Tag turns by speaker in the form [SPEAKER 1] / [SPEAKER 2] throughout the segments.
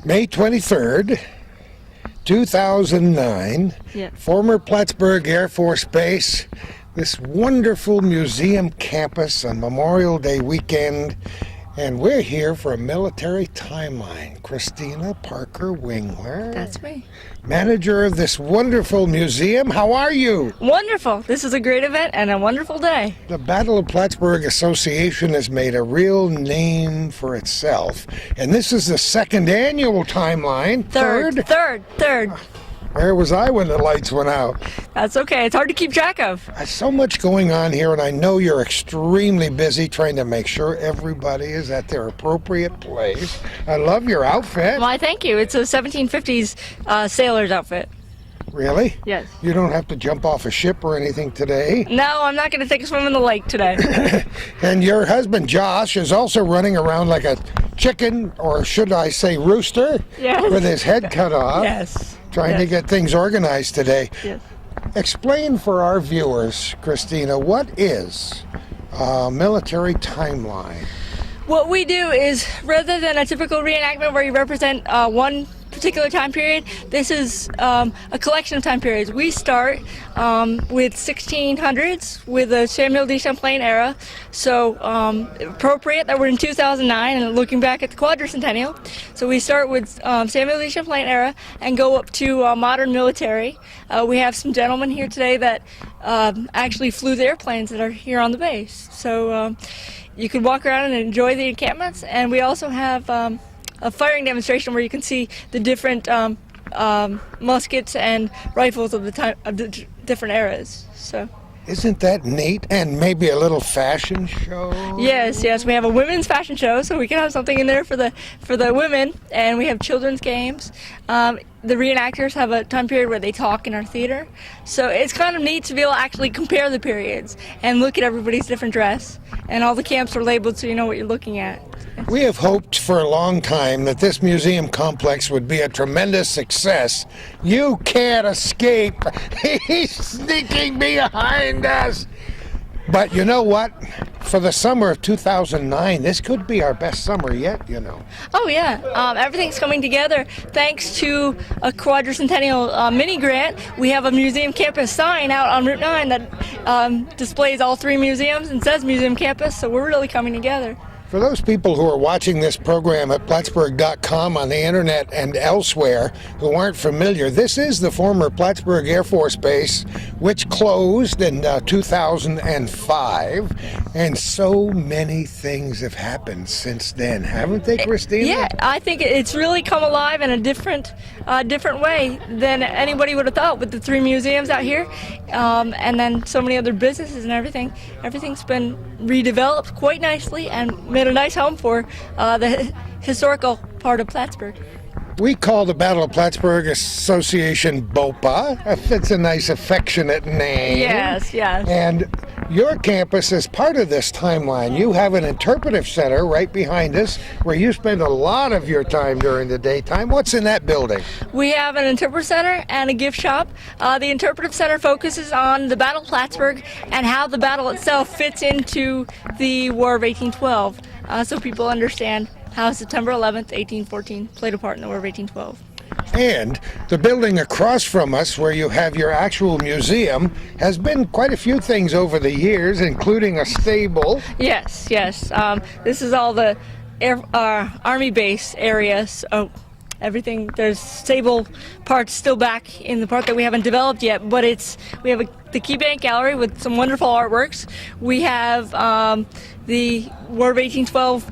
[SPEAKER 1] May 23rd, 2009,
[SPEAKER 2] Yeah.
[SPEAKER 1] former Plattsburgh Air Force Base, this wonderful museum campus on Memorial Day weekend, and we're here for a military timeline. Christina Parker Wingler,
[SPEAKER 2] That's me.
[SPEAKER 1] manager of this wonderful museum. How are you?
[SPEAKER 2] Wonderful. This is a great event and a wonderful day.
[SPEAKER 1] The Battle of Plattsburgh Association has made a real name for itself, and this is the second annual timeline.
[SPEAKER 2] Third.
[SPEAKER 1] Where was I when the lights went out?
[SPEAKER 2] That's okay. It's hard to keep track of.
[SPEAKER 1] There's so much going on here, and I know you're extremely busy trying to make sure everybody is at their appropriate place. I love your outfit.
[SPEAKER 2] Why, thank you. It's a 1750s sailor's outfit.
[SPEAKER 1] Really?
[SPEAKER 2] Yes.
[SPEAKER 1] You don't have to jump off a ship or anything today.
[SPEAKER 2] No, I'm not going to take a swim in the lake today.
[SPEAKER 1] And your husband, Josh, is also running around like a chicken, or should I say rooster,
[SPEAKER 2] Yes.
[SPEAKER 1] with his head cut off.
[SPEAKER 2] Yes.
[SPEAKER 1] Trying to
[SPEAKER 2] Yes.
[SPEAKER 1] get things organized today.
[SPEAKER 2] Yes.
[SPEAKER 1] Explain for our viewers, Christina, what is a military timeline?
[SPEAKER 2] What we do is, rather than a typical reenactment where you represent one particular time period, this is a collection of time periods. We start with 1600s with the Samuel de Champlain era, so appropriate that we're in 2009 and looking back at the quadricentennial. So we start with Samuel de Champlain era and go up to modern military. We have some gentlemen here today that actually flew the airplanes that are here on the base. So you can walk around and enjoy the encampments, and we also have a firing demonstration where you can see the different muskets and rifles of the time of the different eras. So.
[SPEAKER 1] Isn't that neat? And maybe a little fashion show?
[SPEAKER 2] Yes, we have a women's fashion show, so we can have something in there for the women, and we have children's games. The reenactors have a time period where they talk in our theater, so it's kind of neat to be able to actually compare the periods and look at everybody's different dress, and all the camps are labeled so you know what you're looking at.
[SPEAKER 1] We have hoped for a long time that this museum complex would be a tremendous success. You can't escape. He's sneaking behind us. But you know what? For the summer of 2009, this could be our best summer yet, you know.
[SPEAKER 2] Oh yeah, everything's coming together thanks to a quadricentennial mini grant. We have a museum campus sign out on Route 9 that displays all three museums and says museum campus, so we're really coming together.
[SPEAKER 1] For those people who are watching this program at Plattsburgh.com on the internet and elsewhere who aren't familiar, this is the former Plattsburgh Air Force Base, which closed in 2005, and so many things have happened since then, haven't they, Christina?
[SPEAKER 2] Yeah, I think it's really come alive in a different way than anybody would have thought, with the three museums out here, and then so many other businesses and everything. Everything's been redeveloped quite nicely and made a nice home for the historical part of Plattsburgh.
[SPEAKER 1] We call the Battle of Plattsburgh Association BOPA. It's a nice, affectionate name.
[SPEAKER 2] Yes.
[SPEAKER 1] And your campus is part of this timeline. You have an interpretive center right behind us where you spend a lot of your time during the daytime. What's in that building?
[SPEAKER 2] We have an interpretive center and a gift shop. The interpretive center focuses on the Battle of Plattsburgh and how the battle itself fits into the War of 1812, so people understand how September 11th, 1814 played a part in the War of 1812.
[SPEAKER 1] And the building across from us, where you have your actual museum, has been quite a few things over the years, including a stable.
[SPEAKER 2] Yes. This is all the Army base areas. Oh, everything. There's stable parts still back in the part that we haven't developed yet, but we have the Key Bank Gallery with some wonderful artworks. We have the War of 1812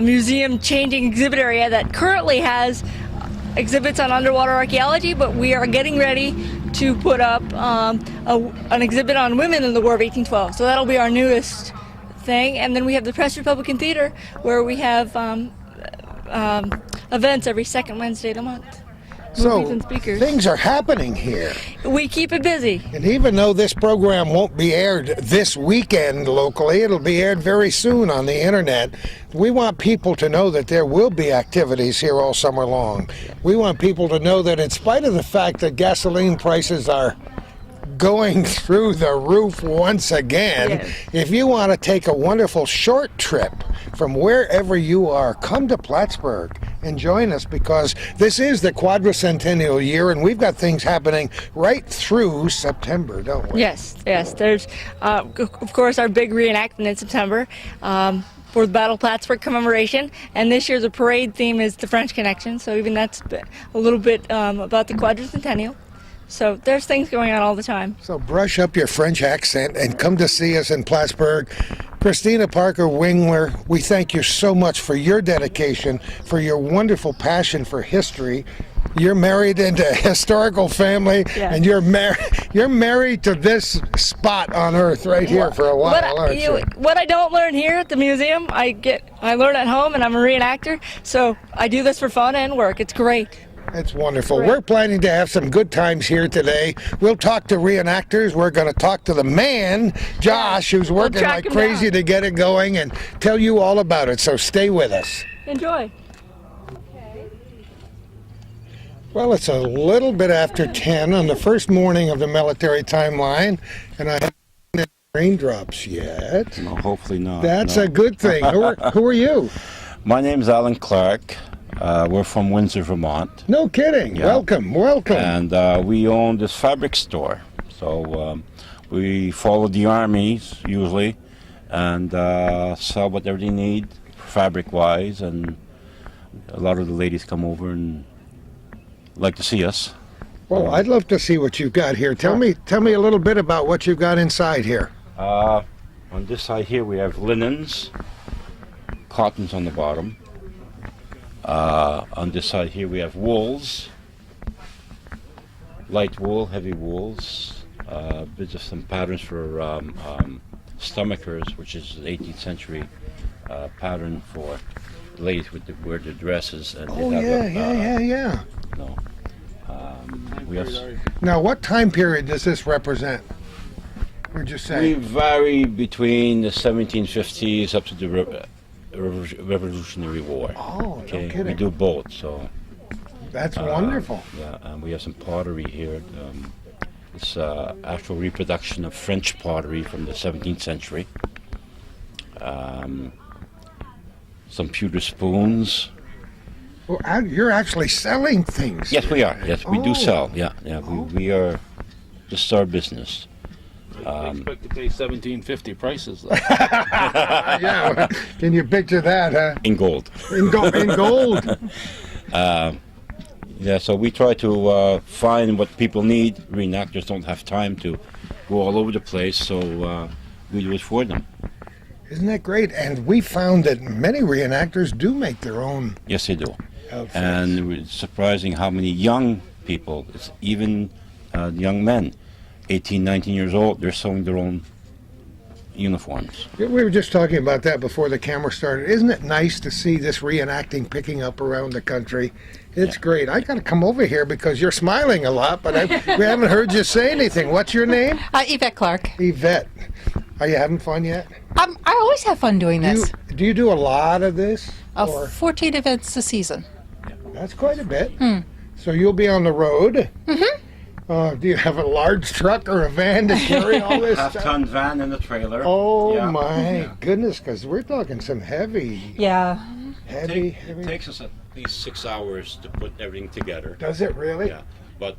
[SPEAKER 2] museum changing exhibit area that currently has exhibits on underwater archaeology, but we are getting ready to put up an exhibit on women in the War of 1812. So that'll be our newest thing. And then we have the Press Republican Theater, where we have events every second Wednesday of the month. Movies and speakers.
[SPEAKER 1] Things are happening here.
[SPEAKER 2] We keep it busy.
[SPEAKER 1] And even though this program won't be aired this weekend locally, it'll be aired very soon on the internet. We want people to know that there will be activities here all summer long. We want people to know that in spite of the fact that gasoline prices are going through the roof once again,
[SPEAKER 2] Yes.
[SPEAKER 1] if you want to take a wonderful short trip from wherever you are, come to Plattsburgh and join us, because this is the quadricentennial year, and we've got things happening right through September, don't we?
[SPEAKER 2] Yes. There's, of course, our big reenactment in September for the Battle Plattsburgh commemoration, and this year the parade theme is the French Connection. So even that's a little bit about the quadricentennial. So there's things going on all the time.
[SPEAKER 1] So brush up your French accent and come to see us in Plattsburgh. Christina Parker Wingler, we thank you so much for your dedication, for your wonderful passion for history. You're married into a historical family,
[SPEAKER 2] Yes.
[SPEAKER 1] and you're married to this spot on Earth right here for a while, aren't you?
[SPEAKER 2] What I don't learn here at the museum, I learn at home, and I'm a reenactor. So I do this for fun and work. It's great.
[SPEAKER 1] It's wonderful. We're planning to have some good times here today. We'll talk to reenactors. We're going to talk to the man, Josh, who's working
[SPEAKER 2] track
[SPEAKER 1] like
[SPEAKER 2] him
[SPEAKER 1] crazy
[SPEAKER 2] down.
[SPEAKER 1] to get it going, and tell you all about it. So stay with us.
[SPEAKER 2] Enjoy.
[SPEAKER 1] Well, it's a little bit after 10 on the first morning of the military timeline, and I haven't seen any raindrops yet.
[SPEAKER 3] No, hopefully not.
[SPEAKER 1] That's
[SPEAKER 3] no.
[SPEAKER 1] a good thing. Who are you?
[SPEAKER 3] My name's Alan Clark. We're from Windsor, Vermont.
[SPEAKER 1] No kidding.
[SPEAKER 3] Yeah.
[SPEAKER 1] Welcome.
[SPEAKER 3] And we own this fabric store. So we follow the armies usually and sell whatever they need fabric-wise. And a lot of the ladies come over and like to see us.
[SPEAKER 1] Well, I'd love to see what you've got here. Tell me a little bit about what you've got inside here.
[SPEAKER 3] On this side here we have linens, cottons on the bottom. On this side here we have wools, light wool, heavy wools, bits of some patterns for stomachers, which is the 18th century pattern for ladies with wear the dresses. And
[SPEAKER 1] Oh,
[SPEAKER 3] they have
[SPEAKER 1] yeah.
[SPEAKER 3] No. We have,
[SPEAKER 1] Now, what time period does this represent? Would you
[SPEAKER 3] we
[SPEAKER 1] say?
[SPEAKER 3] vary between the 1750s up to the Revolutionary War.
[SPEAKER 1] Oh, no
[SPEAKER 3] Okay,
[SPEAKER 1] kidding.
[SPEAKER 3] we do both. So
[SPEAKER 1] That's wonderful.
[SPEAKER 3] yeah, and we have some pottery here. It's actual reproduction of French pottery from the 17th century. Some pewter spoons.
[SPEAKER 1] Well, you're actually selling things.
[SPEAKER 3] Yes, we are. Yes, we
[SPEAKER 1] Oh.
[SPEAKER 3] do sell. Yeah. We are just our business.
[SPEAKER 4] I expect to pay 1750 prices though.
[SPEAKER 1] Yeah. Can you picture that, huh?
[SPEAKER 3] In gold.
[SPEAKER 1] In gold.
[SPEAKER 3] Yeah, so we try to find what people need. Reenactors don't have time to go all over the place, so we do it for them.
[SPEAKER 1] Isn't that great? And we found that many reenactors do make their own
[SPEAKER 3] Yes, they do.
[SPEAKER 1] outfits.
[SPEAKER 3] And it's surprising how many young people, it's even young men, 18, 19 years old, they're sewing their own uniforms.
[SPEAKER 1] We were just talking about that before the camera started. Isn't it nice to see this reenacting picking up around the country? It's great. I got to come over here because you're smiling a lot, but we haven't heard you say anything. What's your name?
[SPEAKER 5] Yvette Clark.
[SPEAKER 1] Yvette. Are you having fun yet?
[SPEAKER 5] I always have fun doing this.
[SPEAKER 1] Do you do a lot of this? Or
[SPEAKER 5] 14 events a season.
[SPEAKER 1] that's quite a bit. So you'll be on the road. Mm-hmm. Do you have a large truck or a van to carry all this stuff?
[SPEAKER 3] Half-ton van and a trailer.
[SPEAKER 1] Oh
[SPEAKER 3] Yeah.
[SPEAKER 1] my
[SPEAKER 3] Yeah.
[SPEAKER 1] goodness, because we're talking some heavy.
[SPEAKER 5] Yeah.
[SPEAKER 3] It takes us at least 6 hours to put everything together.
[SPEAKER 1] Does it really?
[SPEAKER 3] Yeah, but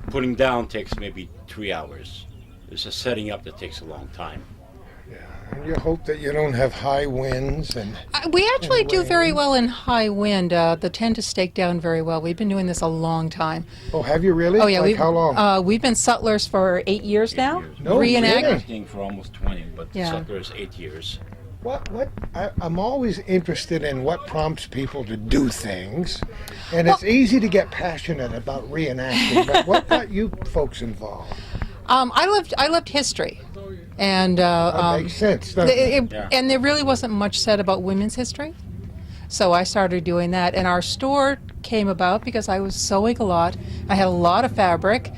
[SPEAKER 3] putting down takes maybe 3 hours. It's a setting up that takes a long time.
[SPEAKER 1] And you hope that you don't have high winds and.
[SPEAKER 5] We actually do very well in high wind. The tend to stake down very well. We've been doing this a long time.
[SPEAKER 1] Oh, have you really?
[SPEAKER 5] Oh yeah,
[SPEAKER 1] Like how long?
[SPEAKER 5] We've been sutlers for 8 years now.
[SPEAKER 3] years.
[SPEAKER 1] No
[SPEAKER 5] Reenact-
[SPEAKER 1] kidding.
[SPEAKER 3] Acting for almost 20, but
[SPEAKER 5] Yeah.
[SPEAKER 3] Suttler's 8 years.
[SPEAKER 1] I'm always interested in what prompts people to do things, and it's easy to get passionate about reenacting. But what got you folks involved?
[SPEAKER 5] I loved history, and
[SPEAKER 1] That makes sense. doesn't it?
[SPEAKER 3] Yeah.
[SPEAKER 5] and there really wasn't much said about women's history. So I started doing that, and our store came about because I was sewing a lot. I had a lot of fabric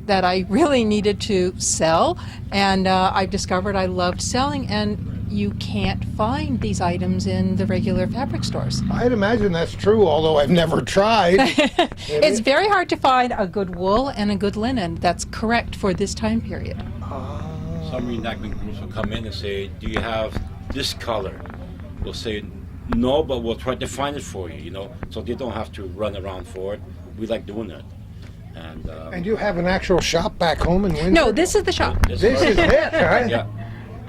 [SPEAKER 5] that I really needed to sell, and I discovered I loved selling, and you can't find these items in the regular fabric stores.
[SPEAKER 1] I'd imagine that's true, although I've never tried.
[SPEAKER 5] It's very hard to find a good wool and a good linen that's correct for this time period.
[SPEAKER 3] Some reenactment groups will come in and say, do you have this color? We'll say, No, but we'll try to find it for you, you know, so they don't have to run around for it. We like doing that.
[SPEAKER 1] And you have an actual shop back home in Windsor?
[SPEAKER 5] No, this is the shop.
[SPEAKER 1] This is it, huh?
[SPEAKER 3] Yeah.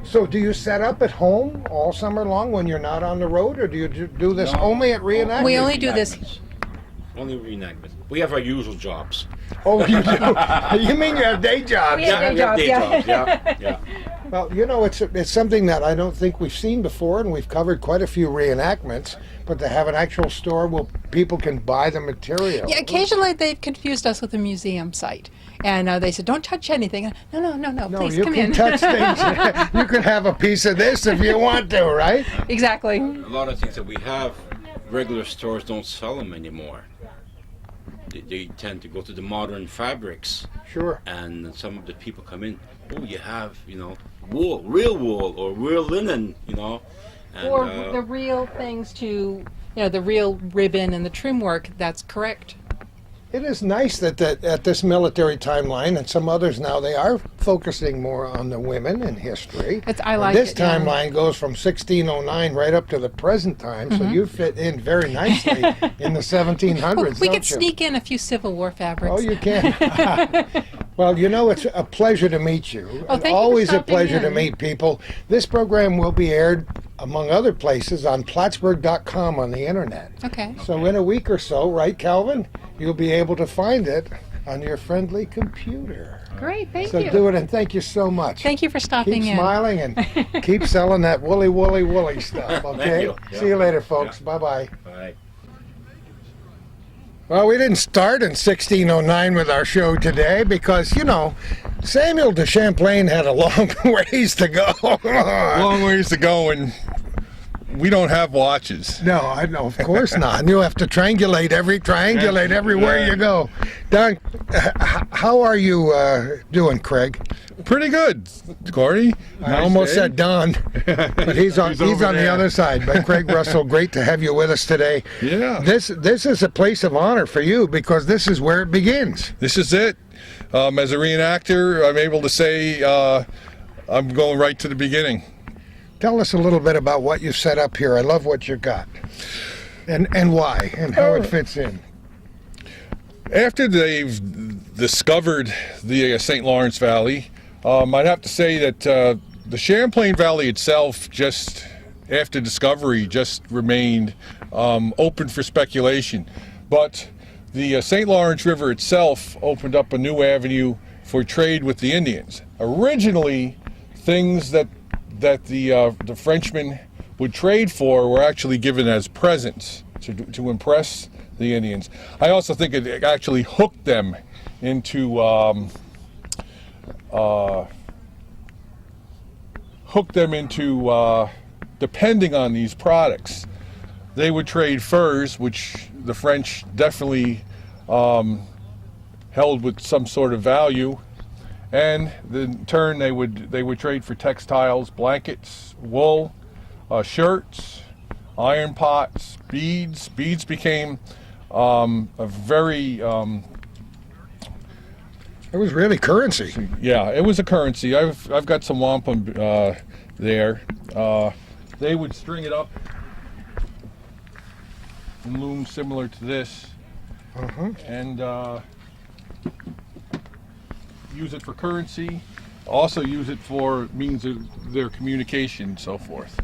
[SPEAKER 1] So do you set up at home all summer long when you're not on the road, or do you do this
[SPEAKER 3] No.
[SPEAKER 1] only at reenactments?
[SPEAKER 5] We only do this.
[SPEAKER 3] Reenactments. Only reenactments. We have our usual jobs.
[SPEAKER 1] Oh, you do? You mean you have day jobs?
[SPEAKER 2] We have day
[SPEAKER 3] we have day
[SPEAKER 2] jobs,
[SPEAKER 3] jobs. Yeah.
[SPEAKER 1] Well, you know, it's something that I don't think we've seen before, and we've covered quite a few reenactments, but to have an actual store where people can buy the material.
[SPEAKER 5] Yeah, occasionally they've confused us with a museum site. And they said, don't touch anything. No,
[SPEAKER 1] No,
[SPEAKER 5] please
[SPEAKER 1] you
[SPEAKER 5] come
[SPEAKER 1] can
[SPEAKER 5] in.
[SPEAKER 1] touch things. You can have a piece of this if you want to, right?
[SPEAKER 5] Exactly.
[SPEAKER 3] A lot of things that we have, regular stores don't sell them anymore. They tend to go to the modern fabrics,
[SPEAKER 1] Sure.
[SPEAKER 3] and some of the people come in. Oh, you have, you know, wool, or real linen, you know. And,
[SPEAKER 5] Or the real things to, the real ribbon and the trim work, that's correct.
[SPEAKER 1] It is nice that at this military timeline and some others now, they are focusing more on the women in history.
[SPEAKER 5] I
[SPEAKER 1] And
[SPEAKER 5] like
[SPEAKER 1] this
[SPEAKER 5] it, yeah.
[SPEAKER 1] timeline goes from 1609 right up to the present time, so
[SPEAKER 5] Mm-hmm.
[SPEAKER 1] you fit in very nicely in the 1700s,
[SPEAKER 5] We
[SPEAKER 1] don't
[SPEAKER 5] could
[SPEAKER 1] you?
[SPEAKER 5] sneak in a few Civil War fabrics.
[SPEAKER 1] Oh, you can. Well, you know, it's a pleasure to meet you.
[SPEAKER 5] Oh,
[SPEAKER 1] And
[SPEAKER 5] thank you for
[SPEAKER 1] always a
[SPEAKER 5] stopping
[SPEAKER 1] pleasure to
[SPEAKER 5] in.
[SPEAKER 1] meet people. This program will be aired, among other places, on Plattsburgh.com on the internet.
[SPEAKER 5] Okay.
[SPEAKER 1] So in a week or so, right, Calvin, you'll be able to find it on your friendly computer.
[SPEAKER 5] Great, thank
[SPEAKER 1] So
[SPEAKER 5] you.
[SPEAKER 1] do it, and thank you so much.
[SPEAKER 5] Thank you for stopping
[SPEAKER 1] Keep
[SPEAKER 5] in.
[SPEAKER 1] smiling and keep selling that woolly stuff, okay?
[SPEAKER 3] you.
[SPEAKER 1] See you later, folks. Bye-bye.
[SPEAKER 3] Bye.
[SPEAKER 1] Well, we didn't start in 1609 with our show today because, you know, Samuel de Champlain had a long ways to go.
[SPEAKER 6] Long ways to go, and we don't have watches.
[SPEAKER 1] No, I know, of course not. And you have to triangulate everywhere you go. Don, how are you doing, Craig?
[SPEAKER 6] Pretty good, Corey.
[SPEAKER 1] I almost said Don, but he's on
[SPEAKER 6] over
[SPEAKER 1] the
[SPEAKER 6] there.
[SPEAKER 1] other side. But Craig Russell, great to have you with us today.
[SPEAKER 6] Yeah.
[SPEAKER 1] This is a place of honor for you because this is where it begins.
[SPEAKER 6] This is it. As a reenactor, I'm able to say I'm going right to the beginning.
[SPEAKER 1] Tell us a little bit about what you set up here. I love what you got, and why, and how it fits in.
[SPEAKER 6] After they've discovered the St. Lawrence Valley, I'd have to say that the Champlain Valley itself, just after discovery, just remained open for speculation. But the St. Lawrence River itself opened up a new avenue for trade with the Indians. Originally, things that the Frenchmen would trade for were actually given as presents to impress the Indians. I also think it actually hooked them into depending on these products. They would trade furs, which the French definitely held with some sort of value, and in turn they would trade for textiles, blankets, wool, shirts, iron pots, beads. Beads became a very
[SPEAKER 1] It was really currency.
[SPEAKER 6] yeah, it was a currency. I've got some wampum there. They would string it up in looms similar to this, and use it for currency. Also use it for means of their communication and so forth.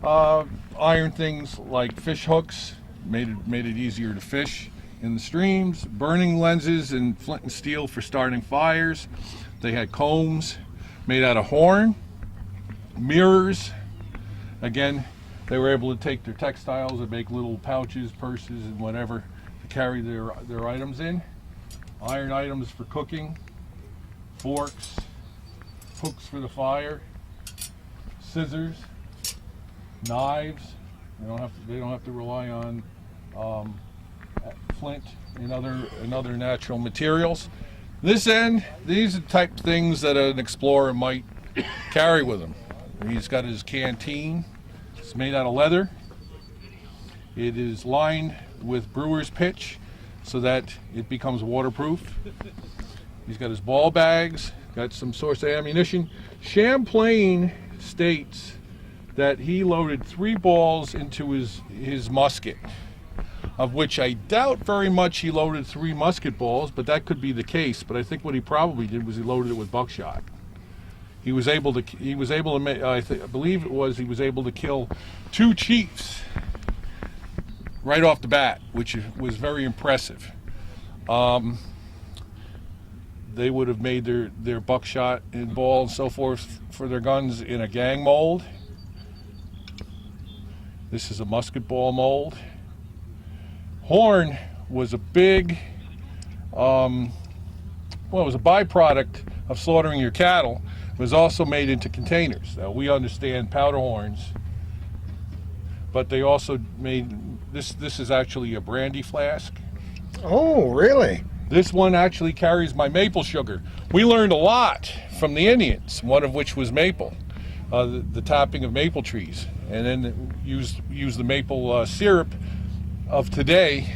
[SPEAKER 6] Iron things like fish hooks made it easier to fish in the streams. Burning lenses and flint and steel for starting fires. They had combs made out of horn. Mirrors. Again, they were able to take their textiles and make little pouches, purses, and whatever to carry their items in. Iron items for cooking. Forks. Hooks for the fire. Scissors. Knives. They don't have to rely on flint and other natural materials. This end, these are the type of things that an explorer might carry with him. He's got his canteen. It's made out of leather. It is lined with brewer's pitch so that it becomes waterproof. He's got his ball bags, got some source of ammunition. Champlain states that he loaded 3 balls into his musket, of which I doubt very much he loaded 3 musket balls, but that could be the case. But I think what he probably did was he loaded it with buckshot. He was able to make, I believe it was, he was able to kill 2 chiefs right off the bat, which was very impressive. They would have made their buckshot and ball and so forth for their guns in a gang mold. This is a musket ball mold. Horn was a big, well, it was a byproduct of slaughtering your cattle. It was also made into containers. Now, we understand powder horns, but they also made, this is actually a brandy flask.
[SPEAKER 1] Oh, really?
[SPEAKER 6] This one actually carries my maple sugar. We learned a lot from the Indians, one of which was maple, the topping of maple trees, and then use the maple syrup of today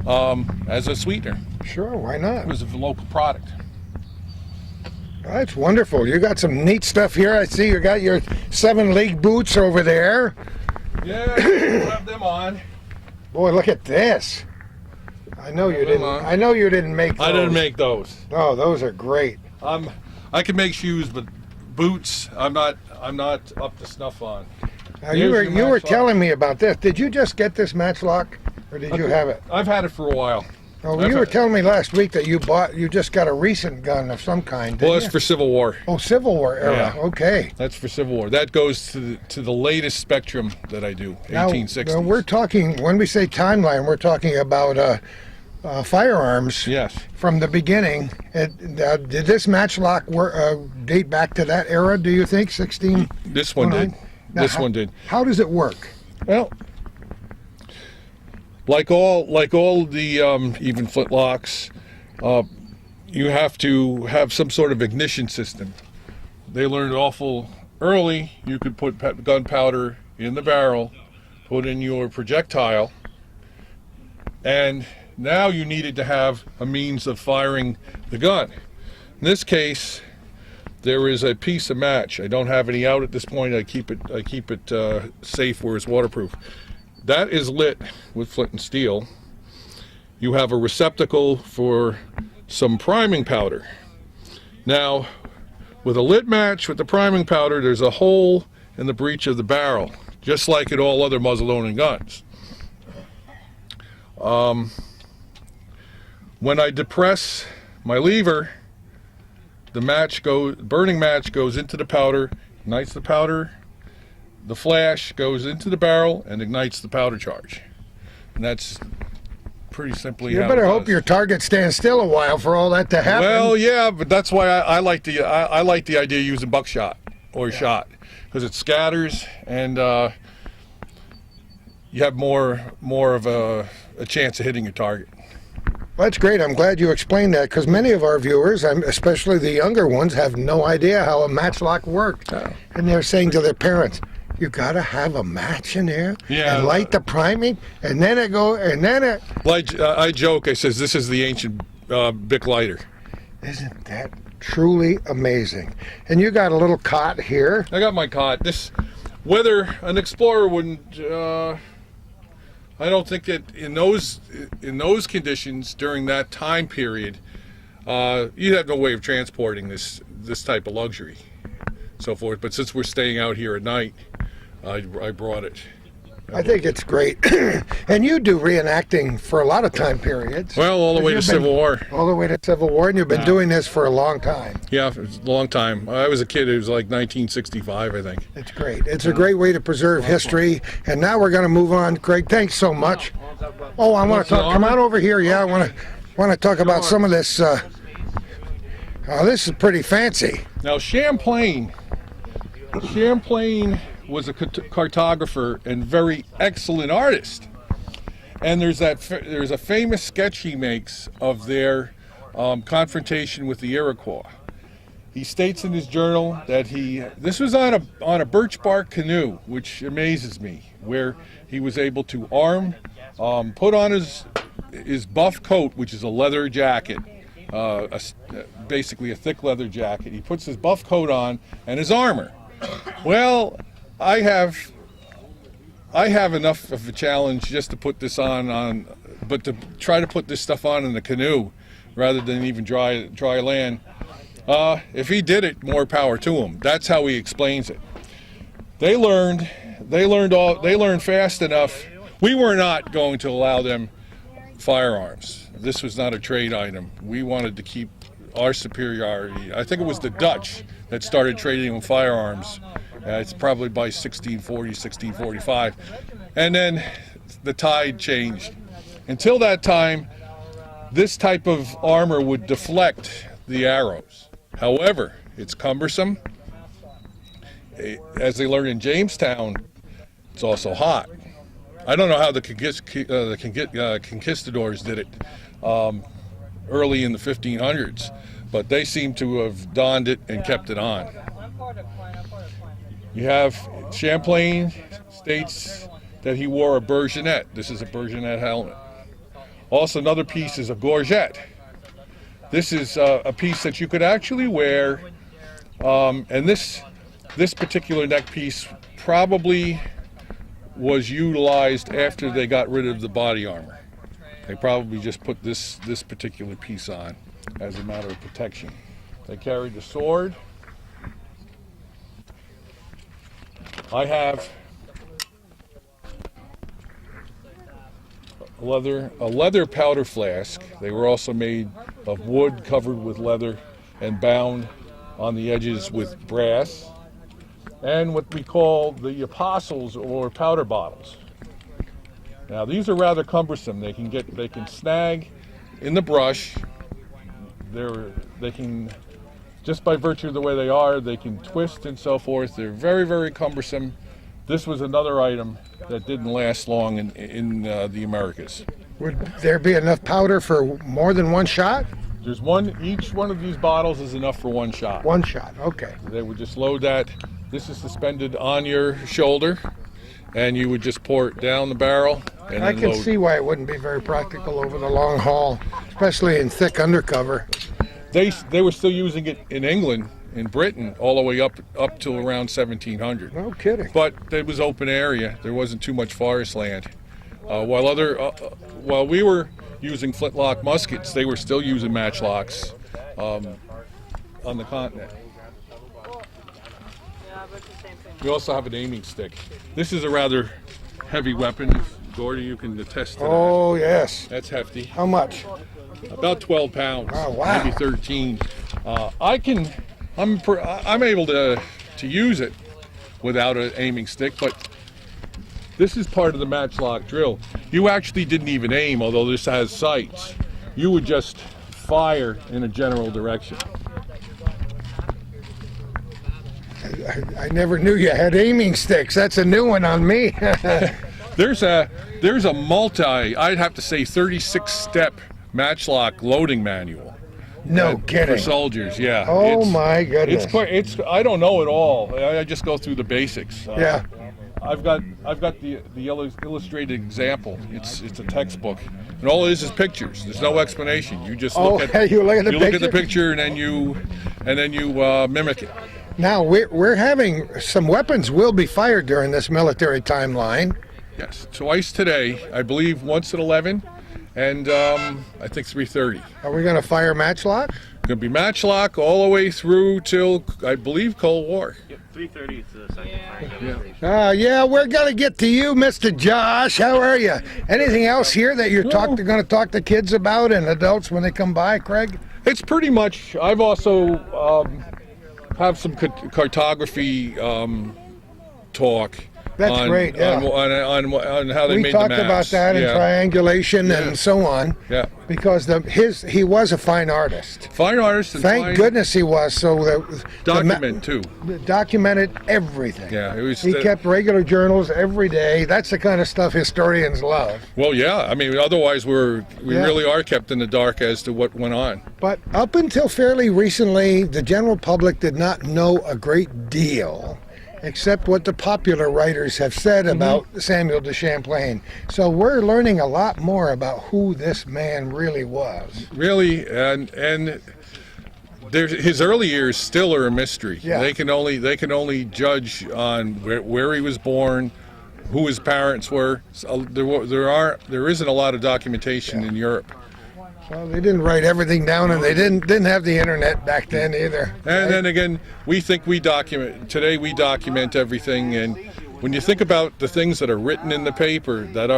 [SPEAKER 6] as a sweetener.
[SPEAKER 1] Sure, why not?
[SPEAKER 6] It was a local product.
[SPEAKER 1] That's wonderful. You got some neat stuff here. I see you got your 7-league boots over there.
[SPEAKER 6] Yeah, we'll have them on.
[SPEAKER 1] Boy, look at this. I know you didn't. I know you didn't make those.
[SPEAKER 6] I didn't make those.
[SPEAKER 1] Oh, those are great.
[SPEAKER 6] I can make shoes, but boots, I'm not up to snuff on.
[SPEAKER 1] Now, you were telling me about this. Did you just get this matchlock, or did you have it?
[SPEAKER 6] I've had it for a while.
[SPEAKER 1] Oh, you were telling me last week that you just got a recent gun of some kind.
[SPEAKER 6] Well,
[SPEAKER 1] Didn't
[SPEAKER 6] it's
[SPEAKER 1] you?
[SPEAKER 6] for Civil War.
[SPEAKER 1] Oh, Civil War era.
[SPEAKER 6] Yeah.
[SPEAKER 1] Okay.
[SPEAKER 6] That's for Civil War. That goes to the latest spectrum that I do, 1860s.
[SPEAKER 1] Now, we're talking, when we say timeline, we're talking about firearms.
[SPEAKER 6] Yes.
[SPEAKER 1] From the beginning. Did this matchlock date back to that era, do you think? 16?
[SPEAKER 6] This one did.
[SPEAKER 1] Now,
[SPEAKER 6] This one did.
[SPEAKER 1] How does it work?
[SPEAKER 6] Well, like all the even flintlocks, you have to have some sort of ignition system. They learned awful early. You could put gunpowder in the barrel, put in your projectile, and now you needed to have a means of firing the gun. In this case, there is a piece of match. I don't have any out at this point. I keep it safe where it's waterproof. That is lit with flint and steel. You have a receptacle for some priming powder. Now, with a lit match with the priming powder, there's a hole in the breech of the barrel, just like in all other muzzle-loading guns. When I depress my lever, the burning match goes into the powder, ignites the powder. The flash goes into the barrel and ignites the powder charge. And that's pretty simply how it
[SPEAKER 1] You better hope
[SPEAKER 6] does.
[SPEAKER 1] your target stands still a while for all that to happen.
[SPEAKER 6] Well, yeah, but that's why I like the idea of using buckshot or shot, because it scatters and you have more of a chance of hitting your target.
[SPEAKER 1] That's great. I'm glad you explained that, because many of our viewers, especially the younger ones, have no idea how a matchlock works.
[SPEAKER 6] Oh.
[SPEAKER 1] And they're saying to their parents, you got to have a match in there and light the priming, and then it go, and then it...
[SPEAKER 6] Like I joke, I says, this is the ancient Bic lighter.
[SPEAKER 1] Isn't that truly amazing? And you got a little cot here.
[SPEAKER 6] I got my cot. Whether an explorer wouldn't... I don't think that in those conditions during that time period, you have no way of transporting this type of luxury, so forth. But since we're staying out here at night, I brought it.
[SPEAKER 1] I think it's great. And you do reenacting for a lot of time periods.
[SPEAKER 6] Well, all the way to Civil War.
[SPEAKER 1] All the way to Civil War, and you've been doing this for a long time.
[SPEAKER 6] Yeah, it was a long time. I was a kid. It was like 1965, I think.
[SPEAKER 1] It's great. It's a great way to preserve history. And now we're going to move on. Craig, thanks so much. Oh, I want to talk. Come on over here. Yeah, I want to talk about some of this. Oh, this is pretty fancy.
[SPEAKER 6] Now, Champlain was a cartographer and very excellent artist. And there's a famous sketch he makes of their confrontation with the Iroquois. He states in his journal that this was on a birch bark canoe, which amazes me, where he was able to put on his buff coat, which is a leather jacket, basically a thick leather jacket. He puts his buff coat on and his armor. Well, I have enough of a challenge just to put this but to try to put this stuff on in the canoe rather than even dry land. If he did it, more power to him. That's how he explains it. They learned fast enough. We were not going to allow them firearms. This was not a trade item. We wanted to keep our superiority. I think it was the Dutch that started trading with firearms. It's probably by 1640, 1645. And then the tide changed. Until that time, this type of armor would deflect the arrows. However, it's cumbersome. As they learned in Jamestown, it's also hot. I don't know how the conquistadors did it early in the 1500s, but they seem to have donned it and kept it on. You have Champlain states that he wore a bergenet. This is a bergenet helmet. Also, another piece is a gorget. This is a piece that you could actually wear, and this particular neck piece probably was utilized after they got rid of the body armor. They probably just put this particular piece on as a matter of protection. They carried the sword. I have a leather powder flask. They were also made of wood covered with leather and bound on the edges with brass. And what we call the apostles or powder bottles. Now these are rather cumbersome. They can snag in the brush. They can, just by virtue of the way they are, they can twist and so forth. They're very, very cumbersome. This was another item that didn't last long in the Americas.
[SPEAKER 1] Would there be enough powder for more than one shot?
[SPEAKER 6] There's one, each one of these bottles is enough for one shot.
[SPEAKER 1] One shot, okay.
[SPEAKER 6] They would just load that. This is suspended on your shoulder, and you would just pour it down the barrel and
[SPEAKER 1] I
[SPEAKER 6] then
[SPEAKER 1] can
[SPEAKER 6] load.
[SPEAKER 1] see why it wouldn't be very practical over the long haul, especially in thick undercover.
[SPEAKER 6] They were still using it in England, in Britain, all the way up till around 1700.
[SPEAKER 1] No kidding.
[SPEAKER 6] But it was open area. There wasn't too much forest land. While we were using flintlock muskets, they were still using matchlocks on the continent. We also have an aiming stick. This is a rather heavy weapon. Gordy, you can attest to that.
[SPEAKER 1] Oh, yes.
[SPEAKER 6] That's hefty.
[SPEAKER 1] How much?
[SPEAKER 6] About 12 pounds.
[SPEAKER 1] Oh, wow.
[SPEAKER 6] Maybe 13. I'm able to use it without an aiming stick, but this is part of the matchlock drill. You actually didn't even aim, although this has sights. You would just fire in a general direction.
[SPEAKER 1] I never knew you had aiming sticks. That's a new one on me.
[SPEAKER 6] There's a I'd have to say 36-step matchlock loading manual.
[SPEAKER 1] No kidding.
[SPEAKER 6] For soldiers, yeah.
[SPEAKER 1] Oh my goodness.
[SPEAKER 6] I don't know it all. I just go through the basics.
[SPEAKER 1] Yeah.
[SPEAKER 6] I've got the illustrated example. It's a textbook, and all it is pictures. There's no explanation. You just look at
[SPEAKER 1] you look at the
[SPEAKER 6] look at the picture, and then you mimic it.
[SPEAKER 1] Now we're having some weapons will be fired during this military timeline.
[SPEAKER 6] Yes, twice today. I believe once at 11, and I think 3:30.
[SPEAKER 1] Are we going to fire matchlock?
[SPEAKER 6] Going to be matchlock all the way through till I believe Cold War.
[SPEAKER 4] Yep, 3:30 is the second fire.
[SPEAKER 1] Yeah, we're going to get to you, Mr. Josh. How are you? Anything else here that you're going to talk to kids about and adults when they come by, Craig?
[SPEAKER 6] It's pretty much. I've also have some cartography talk.
[SPEAKER 1] That's great. Yeah.
[SPEAKER 6] On how they made the maps.
[SPEAKER 1] We talked about that in triangulation and so on.
[SPEAKER 6] Yeah.
[SPEAKER 1] Because he was a fine artist.
[SPEAKER 6] Fine artist. And
[SPEAKER 1] Thank goodness he was. So that
[SPEAKER 6] too.
[SPEAKER 1] Documented everything.
[SPEAKER 6] Yeah.
[SPEAKER 1] He kept regular journals every day. That's the kind of stuff historians love.
[SPEAKER 6] Well, yeah. I mean, otherwise we really are kept in the dark as to what went on.
[SPEAKER 1] But up until fairly recently, the general public did not know a great deal, except what the popular writers have said about Samuel de Champlain. So we're learning a lot more about who this man really was.
[SPEAKER 6] Really, and his early years still are a mystery.
[SPEAKER 1] Yeah.
[SPEAKER 6] They can only judge on where he was born, who his parents were. So there isn't a lot of documentation in Europe.
[SPEAKER 1] Well, they didn't write everything down, and they didn't have the internet back then either.
[SPEAKER 6] And then again, we document everything, and when you think about the things that are written in the paper that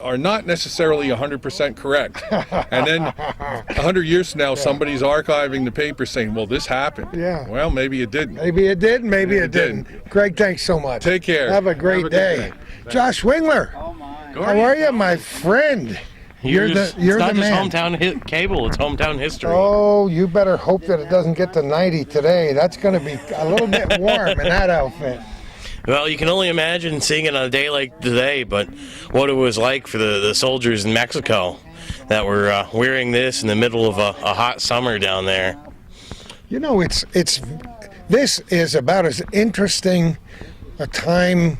[SPEAKER 6] are not necessarily 100% correct, and then 100 years from now, somebody's archiving the paper saying, well, this happened.
[SPEAKER 1] Yeah.
[SPEAKER 6] Well, maybe it didn't.
[SPEAKER 1] Maybe it did, maybe it didn't. Greg, thanks so much.
[SPEAKER 6] Take care.
[SPEAKER 1] Have a great
[SPEAKER 6] Have a good
[SPEAKER 1] day. Josh Wingler, how are you, my friend? You're
[SPEAKER 7] it's
[SPEAKER 1] the
[SPEAKER 7] not just
[SPEAKER 1] man.
[SPEAKER 7] hometown cable, it's hometown history.
[SPEAKER 1] Oh, you better hope that it doesn't get to 90 today. That's going to be a little bit warm in that outfit.
[SPEAKER 7] Well, you can only imagine seeing it on a day like today, but what it was like for the soldiers in Mexico that were wearing this in the middle of a hot summer down there.
[SPEAKER 1] You know, this is about as interesting a time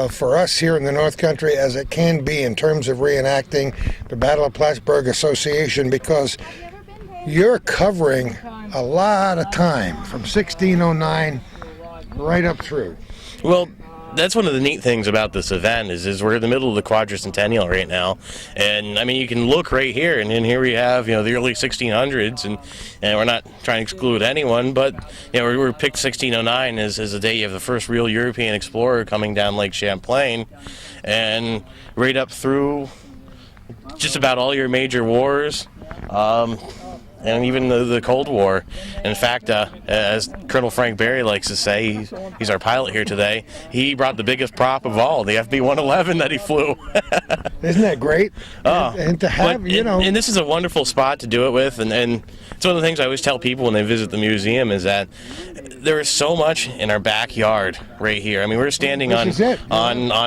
[SPEAKER 1] for us here in the North Country as it can be in terms of reenacting the Battle of Plattsburgh Association, because you're covering a lot of time from 1609 right up through.
[SPEAKER 7] Well, that's one of the neat things about this event is we're in the middle of the quadricentennial right now, and I mean you can look right here, and here we have the early 1600s, and we're not trying to exclude anyone, but we're picked 1609 as a day you have the first real European explorer coming down Lake Champlain, and right up through just about all your major wars. And even the Cold War. In fact, as Colonel Frank Berry likes to say, he's our pilot here today, he brought the biggest prop of all, the FB-111 that he flew.
[SPEAKER 1] Isn't that great? And to have,
[SPEAKER 7] And this is a wonderful spot to do it with, and it's one of the things I always tell people when they visit the museum is that there is so much in our backyard right here. I mean, we're standing on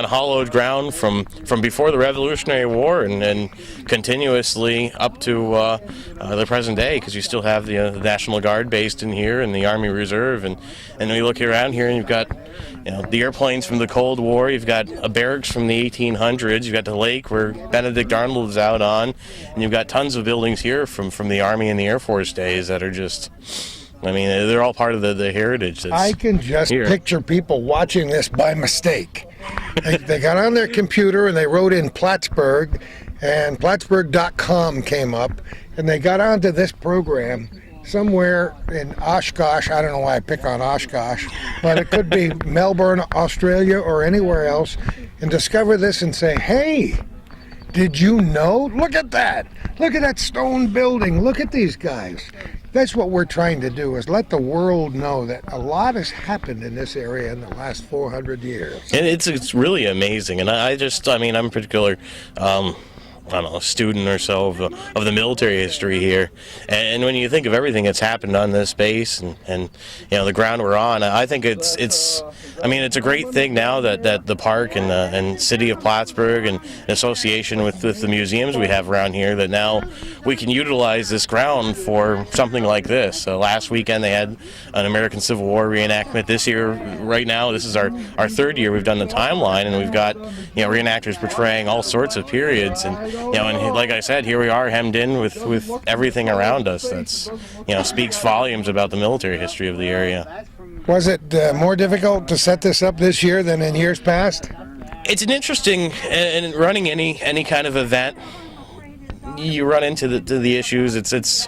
[SPEAKER 7] hollowed ground from before the Revolutionary War and continuously up to the present day, because you still have the National Guard based in here and the Army Reserve, and when you look around here and you've got the airplanes from the Cold War, you've got a barracks from the 1800s, you've got the lake where Benedict Arnold is out on, and you've got tons of buildings here from the Army and the Air Force days that are just, I mean, they're all part of the heritage that's
[SPEAKER 1] I can just
[SPEAKER 7] here.
[SPEAKER 1] picture people watching this by mistake. They got on their computer and they wrote in Plattsburgh, and Plattsburgh.com came up, and they got onto this program somewhere in Oshkosh. I don't know why I pick on Oshkosh, but it could be Melbourne, Australia, or anywhere else, and discover this and say, hey, did you know? Look at that. Look at that stone building. Look at these guys. That's what we're trying to do, is let the world know that a lot has happened in this area in the last 400 years.
[SPEAKER 7] And it's really amazing. And I'm a particular I don't know, a student or so of the military history here, and when you think of everything that's happened on this base and the ground we're on, I think it's a great thing now that the park and city of Plattsburgh and in association with the museums we have around here, that now we can utilize this ground for something like this. Last weekend they had an American Civil War reenactment. This year, right now, this is our third year we've done the timeline, and we've got reenactors portraying all sorts of periods, and like I said, here we are hemmed in with everything around us. That's speaks volumes about the military history of the area.
[SPEAKER 1] Was it more difficult to set this up this year than in years past?
[SPEAKER 7] It's an interesting, and running any kind of event, you run into the issues. It's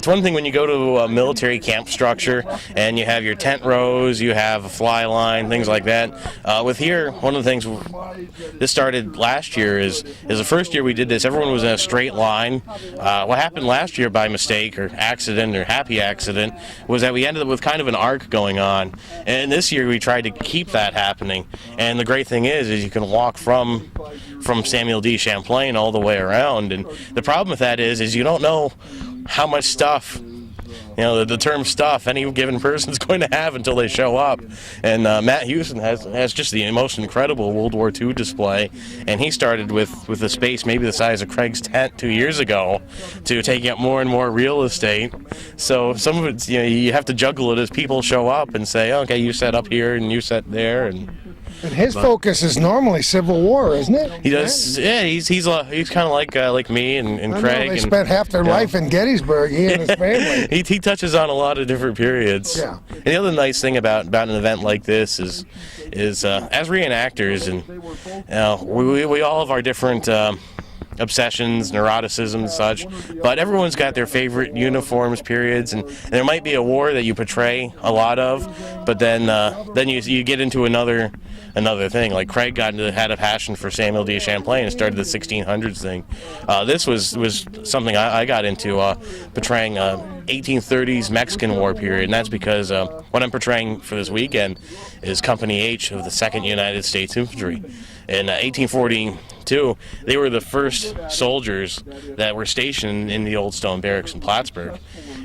[SPEAKER 7] one thing when you go to a military camp structure and you have your tent rows, you have a fly line, things like that. With here, one of the things, this started last year, is the first year we did this, everyone was in a straight line. What happened last year by mistake or accident or happy accident was that we ended up with kind of an arc going on. And this year we tried to keep that happening. And the great thing is you can walk from Samuel D. Champlain all the way around. And the problem with that is you don't know how much stuff, the term stuff, any given person's going to have until they show up. And Matt Houston has just the most incredible World War II display, and he started with a space maybe the size of Craig's tent 2 years ago to taking up more and more real estate. So some of it, you have to juggle it as people show up and say, okay, you set up here and you set there, and
[SPEAKER 1] And his focus is normally Civil War, isn't it?
[SPEAKER 7] He does. Yeah, he's kind of like me and
[SPEAKER 1] I know
[SPEAKER 7] Craig.
[SPEAKER 1] they
[SPEAKER 7] and,
[SPEAKER 1] spent half their life in Gettysburg, he and his family.
[SPEAKER 7] he touches on a lot of different periods.
[SPEAKER 1] Yeah.
[SPEAKER 7] And the other nice thing about an event like this is as reenactors, and we all have our different obsessions, neuroticism, and such, but everyone's got their favorite uniforms, periods, and there might be a war that you portray a lot of, but then you get into another thing. Like Craig had a passion for Samuel de Champlain and started the 1600s thing. This was something I got into, portraying 1830s Mexican War period, and that's because what I'm portraying for this weekend is Company H of the 2nd United States Infantry. In 1842, they were the first soldiers that were stationed in the old stone barracks in Plattsburgh.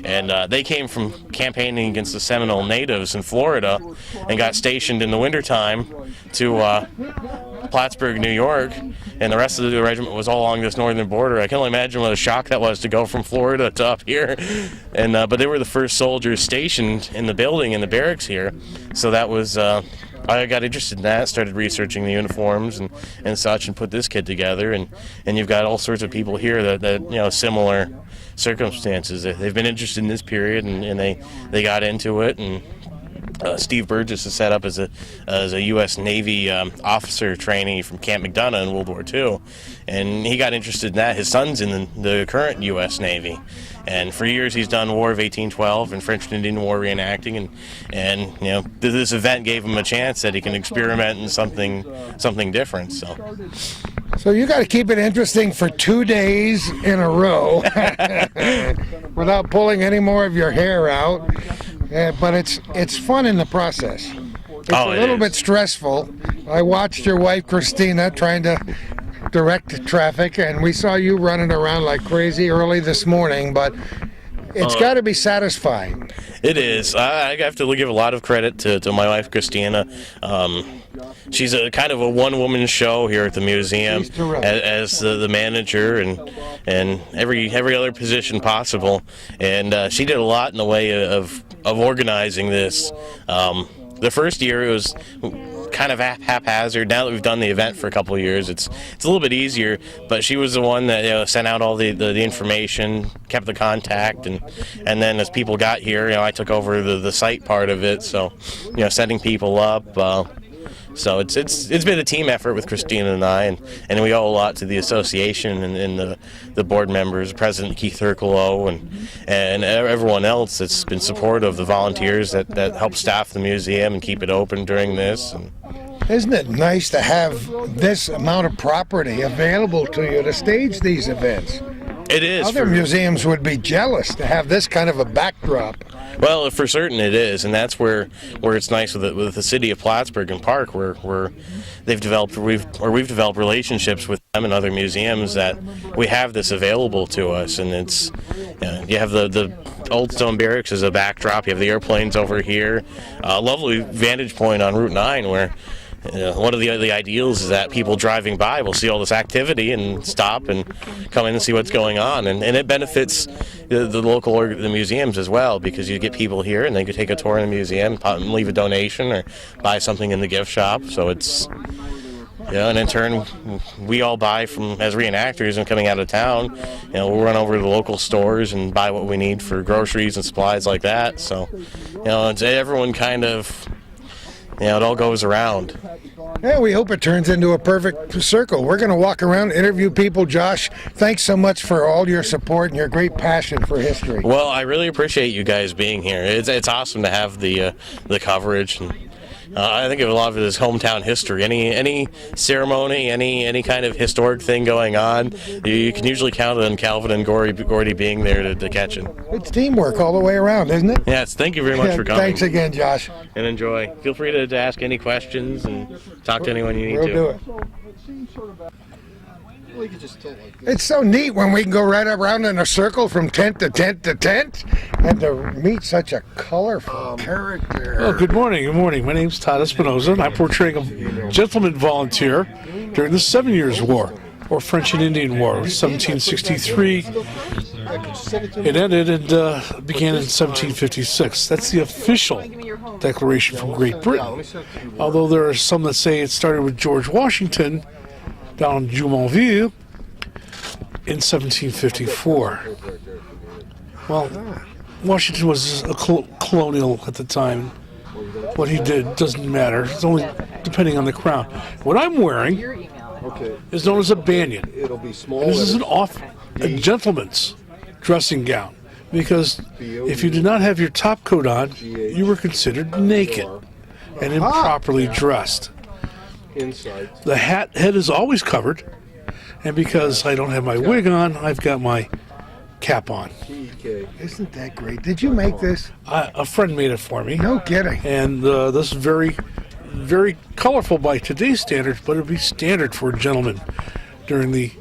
[SPEAKER 7] And they came from campaigning against the Seminole natives in Florida and got stationed in the wintertime to Plattsburgh, New York. And the rest of the regiment was all along this northern border. I can only imagine what a shock that was to go from Florida to up here. And but they were the first soldiers stationed in the building, in the barracks here. So that was... I got interested in that, started researching the uniforms and such, and put this kit together. And you've got all sorts of people here that similar circumstances. They've been interested in this period, and they got into it. And Steve Burgess is set up as a U.S. Navy officer trainee from Camp McDonough in World War II, and he got interested in that. His son's in the current U.S. Navy, and for years he's done War of 1812 and French and Indian War reenacting, and this event gave him a chance that he can experiment in something different.
[SPEAKER 1] So you got to keep it interesting for 2 days in a row without pulling any more of your hair out. But it's fun in the process. It's a little bit stressful. I watched your wife Christina trying to direct traffic, and we saw you running around like crazy early this morning, but it's got to be satisfying.
[SPEAKER 7] It is. I have to give a lot of credit to my wife Christina. She's a kind of a one-woman show here at the museum as the manager and every other position possible. And she did a lot in the way of organizing this. The first year it was kind of haphazard. Now that we've done the event for a couple of years, it's a little bit easier. But she was the one that sent out all the information, kept the contact, and then as people got here, I took over the site part of it. So, setting people up. So it's been a team effort with Christina and I, and we owe a lot to the association and the board members, President Keith Herculow, and everyone else that's been supportive, the volunteers that help staff the museum and keep it open during this.
[SPEAKER 1] Isn't it nice to have this amount of property available to you to stage these events?
[SPEAKER 7] It is.
[SPEAKER 1] Other museums would be jealous to have this kind of a backdrop.
[SPEAKER 7] Well, for certain it is, and that's where it's nice with the city of Plattsburgh and Park, where we've developed relationships with them and other museums that we have this available to us, and it's you have the Old Stone Barracks as a backdrop. You have the airplanes over here, a lovely vantage point on Route 9 where. One of the ideals is that people driving by will see all this activity and stop and come in and see what's going on, and it benefits the local the museums as well, because you get people here and they can take a tour in the museum and leave a donation or buy something in the gift shop. So it's and in turn we all buy from as reenactors and coming out of town. We'll run over to the local stores and buy what we need for groceries and supplies like that. So it's everyone kind of. It all goes around.
[SPEAKER 1] Yeah, we hope it turns into a perfect circle. We're going to walk around, interview people. Josh, thanks so much for all your support and your great passion for history.
[SPEAKER 7] Well, I really appreciate you guys being here. It's awesome to have the coverage. And I think of a lot of it as hometown history. Any ceremony, any kind of historic thing going on, you can usually count on Calvin and Gordy being there to catch it.
[SPEAKER 1] It's teamwork all the way around, isn't it?
[SPEAKER 7] Yes, thank you very much for coming.
[SPEAKER 1] Thanks again, Josh.
[SPEAKER 7] And enjoy. Feel free to ask any questions and talk to anyone you need
[SPEAKER 1] We'll
[SPEAKER 7] to.
[SPEAKER 1] do it. It's so neat when we can go right around in a circle from tent to tent to tent and to meet such a colorful character.
[SPEAKER 8] Oh, good morning. Good morning. My name's Todd Espinoza, and I'm portraying a gentleman volunteer during the 7 Years' War, or French and Indian War, 1763 It ended and began in 1756. That's the official declaration from Great Britain. Although there are some that say it started with George Washington down in Jumonville in 1754. Well, Washington was a colonial at the time. What he did doesn't matter. It's only depending on the crown. What I'm wearing is known as a banyan. And this is a gentleman's dressing gown, because if you did not have your top coat on, you were considered naked and improperly dressed. The head is always covered, and because I don't have my wig on, I've got my cap on.
[SPEAKER 1] Isn't that great? Did you make this?
[SPEAKER 8] A friend made it for me.
[SPEAKER 1] No kidding.
[SPEAKER 8] And this is very, very colorful by today's standards, but it would be standard for a gentleman during the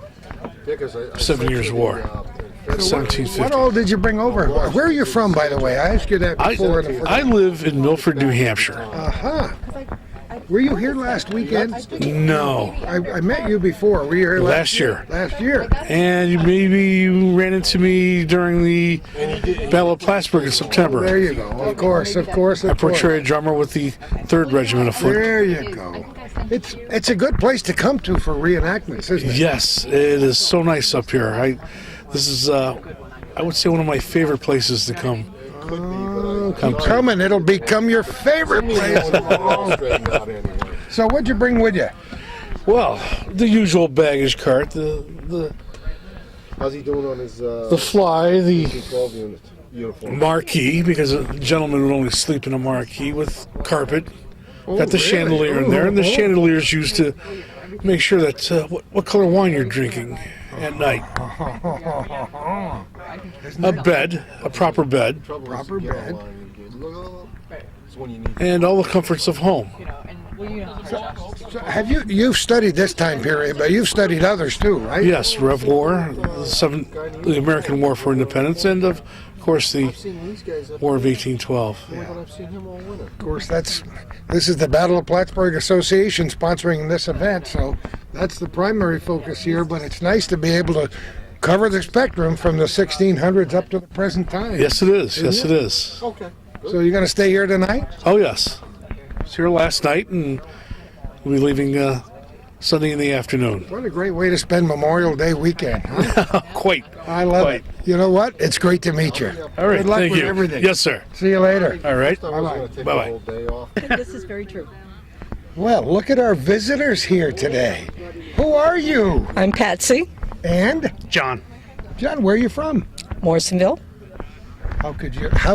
[SPEAKER 8] 7 Years War, 1750.
[SPEAKER 1] What all did you bring over? Where are you from, by the way? I asked you that before.
[SPEAKER 8] I live in Milford, New Hampshire.
[SPEAKER 1] Uh-huh. Were you here last weekend?
[SPEAKER 8] No.
[SPEAKER 1] I met you before. Were you here
[SPEAKER 8] Last year.
[SPEAKER 1] Last year.
[SPEAKER 8] And maybe you ran into me during the Battle of Plattsburgh in September.
[SPEAKER 1] There you go. Of course.
[SPEAKER 8] I portray a drummer with the 3rd Regiment of Foot.
[SPEAKER 1] There you go. It's a good place to come to for reenactments, isn't it?
[SPEAKER 8] Yes, it is so nice up here. This is, I would say, one of my favorite places to come.
[SPEAKER 1] Keep coming. It'll become your favorite place. So what'd you bring with you?
[SPEAKER 8] Well, the usual baggage cart, the
[SPEAKER 9] How's he doing on his
[SPEAKER 8] the fly, the
[SPEAKER 9] 12 unit uniform?
[SPEAKER 8] marquee, because a gentleman would only sleep in a marquee with carpet. Got the chandelier in there, and the chandelier is used to make sure that what color wine you're drinking at night. A bed, a proper bed, and all the comforts of home.
[SPEAKER 1] So have you've studied this time period, but you've studied others too, right?
[SPEAKER 8] Yes, Rev War, the American War for Independence, and of course the War of 1812.
[SPEAKER 1] Of course, this is the Battle of Plattsburgh Association sponsoring this event, so that's the primary focus here. But it's nice to be able to cover the spectrum from the 1600s up to the present time.
[SPEAKER 8] Yes, it is. Yes, it is.
[SPEAKER 9] Okay.
[SPEAKER 1] So you're going to stay here tonight?
[SPEAKER 8] Oh, yes. I was here last night, and we'll be leaving Sunday in the afternoon.
[SPEAKER 1] What a great way to spend Memorial Day weekend, huh?
[SPEAKER 8] Quite.
[SPEAKER 1] I love it. You know what? It's great to meet you.
[SPEAKER 8] All right,
[SPEAKER 1] Good luck
[SPEAKER 8] thank
[SPEAKER 1] with
[SPEAKER 8] you.
[SPEAKER 1] everything.
[SPEAKER 8] Yes, sir.
[SPEAKER 1] See you later.
[SPEAKER 8] All right.
[SPEAKER 1] Bye-bye.
[SPEAKER 8] Bye-bye.
[SPEAKER 10] This is very true.
[SPEAKER 1] Well, look at our visitors here today. Who are you?
[SPEAKER 10] I'm Patsy,
[SPEAKER 1] And?
[SPEAKER 8] John.
[SPEAKER 1] John, where are you from?
[SPEAKER 10] Morrisonville.
[SPEAKER 1] How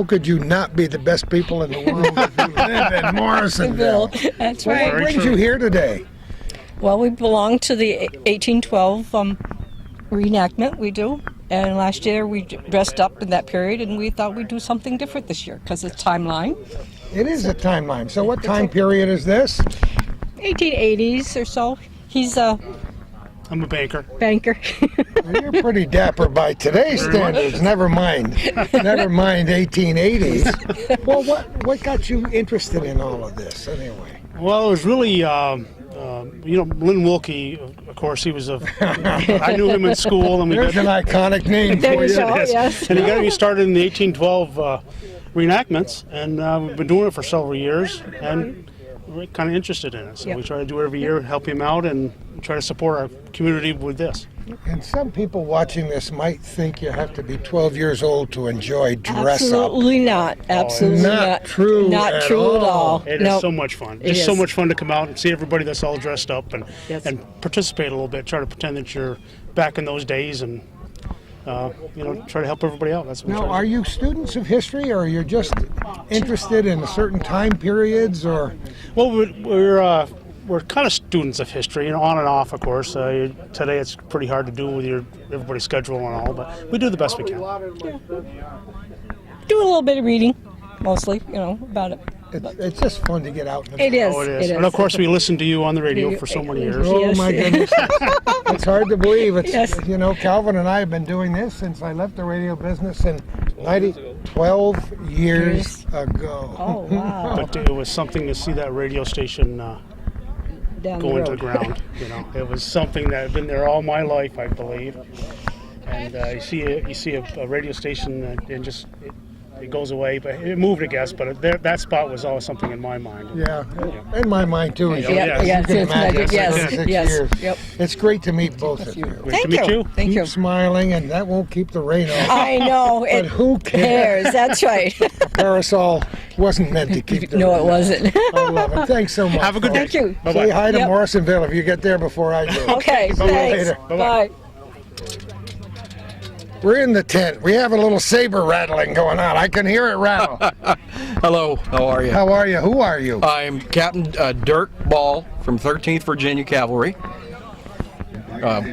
[SPEAKER 1] could you not be the best people in the world if you live in Morrisonville?
[SPEAKER 10] That's
[SPEAKER 1] Well, what
[SPEAKER 10] right.
[SPEAKER 1] brings you here today?
[SPEAKER 10] Well, we belong to the 1812 reenactment, we do. And last year we dressed up in that period, and we thought we'd do something different this year because it's timeline.
[SPEAKER 1] It is a timeline. So what time period is this?
[SPEAKER 10] 1880s or so. He's a
[SPEAKER 8] I'm a banker.
[SPEAKER 10] banker.
[SPEAKER 1] Well, you're pretty dapper by today's standards. Never mind 1880s. Well, what got you interested in all of this anyway?
[SPEAKER 11] Well, it was really, Lynn Wilkie, of course, he was I knew him in school. And
[SPEAKER 1] There's an iconic name
[SPEAKER 10] There
[SPEAKER 1] for
[SPEAKER 10] you
[SPEAKER 1] you.
[SPEAKER 10] go, yes.
[SPEAKER 11] And he got me started in the 1812 reenactments, and we've been doing it for several years, and we're kind of interested in it. So we try to do it every year, help him out, and try to support our community with this.
[SPEAKER 1] And some people watching this might think you have to be 12 years old to enjoy dress
[SPEAKER 10] Absolutely not. Absolutely
[SPEAKER 1] Not
[SPEAKER 10] not.
[SPEAKER 1] true
[SPEAKER 10] Not
[SPEAKER 1] at
[SPEAKER 10] true at
[SPEAKER 1] all.
[SPEAKER 10] all.
[SPEAKER 11] It
[SPEAKER 10] Nope.
[SPEAKER 11] is so much fun.
[SPEAKER 10] It
[SPEAKER 11] Just so
[SPEAKER 10] is.
[SPEAKER 11] much fun to come out and see everybody that's all dressed up and
[SPEAKER 10] Yes.
[SPEAKER 11] and participate a little bit. Try to pretend that you're back in those days and try to help everybody out. That's what
[SPEAKER 1] Now,
[SPEAKER 11] we try
[SPEAKER 1] are
[SPEAKER 11] to do.
[SPEAKER 1] you students of history, or you're just interested in certain time periods, or?
[SPEAKER 11] Well, we're kind of students of history, on and off, of course. Today it's pretty hard to do with everybody's schedule and all, but we do the best we can.
[SPEAKER 10] Do a little bit of reading, mostly, about it.
[SPEAKER 1] It's just fun to get out.
[SPEAKER 10] It is.
[SPEAKER 11] Oh, it is.
[SPEAKER 10] It
[SPEAKER 11] And of
[SPEAKER 10] is.
[SPEAKER 11] course, we listen to you on the radio for so many years.
[SPEAKER 1] Oh
[SPEAKER 10] Yes.
[SPEAKER 1] my goodness. It's hard to believe. It's,
[SPEAKER 10] Yes.
[SPEAKER 1] Calvin and I have been doing this since I left the radio business in 12 years ago.
[SPEAKER 10] Oh, wow.
[SPEAKER 11] But it was something to see that radio station
[SPEAKER 10] Down
[SPEAKER 11] go
[SPEAKER 10] the
[SPEAKER 11] into the
[SPEAKER 10] road.
[SPEAKER 11] ground. It was something that had been there all my life, I believe. and you see a radio station and just it goes away. But it moved, I guess. But that spot was always something in my mind.
[SPEAKER 1] Yeah, in my mind too. As
[SPEAKER 11] Yeah,
[SPEAKER 1] you
[SPEAKER 10] yes,
[SPEAKER 1] can
[SPEAKER 10] it's
[SPEAKER 1] imagine,
[SPEAKER 10] magic, yes,
[SPEAKER 1] after 6
[SPEAKER 10] yes,
[SPEAKER 1] years.
[SPEAKER 10] yep.
[SPEAKER 1] It's great to meet both of you.
[SPEAKER 11] Great to meet you.
[SPEAKER 10] Thank
[SPEAKER 1] Keep
[SPEAKER 10] you.
[SPEAKER 1] smiling, and that won't keep the rain off.
[SPEAKER 10] I know.
[SPEAKER 1] But who cares?
[SPEAKER 10] That's right.
[SPEAKER 1] Parasol wasn't meant to keep the
[SPEAKER 10] No,
[SPEAKER 1] rain
[SPEAKER 10] it
[SPEAKER 1] off.
[SPEAKER 10] wasn't.
[SPEAKER 1] I love it. Thanks so much.
[SPEAKER 11] Have a good day.
[SPEAKER 10] Thank you.
[SPEAKER 1] Say hi to
[SPEAKER 10] Yep.
[SPEAKER 1] Morrisonville if you get there before I do.
[SPEAKER 10] Okay,
[SPEAKER 1] See you
[SPEAKER 10] thanks.
[SPEAKER 1] later.
[SPEAKER 10] Bye.
[SPEAKER 1] We're in the tent. We have a little saber rattling going on. I can hear it rattle.
[SPEAKER 12] Hello, how are you?
[SPEAKER 1] How are you? Who are you?
[SPEAKER 12] I'm Captain Dirk Ball from 13th Virginia Cavalry.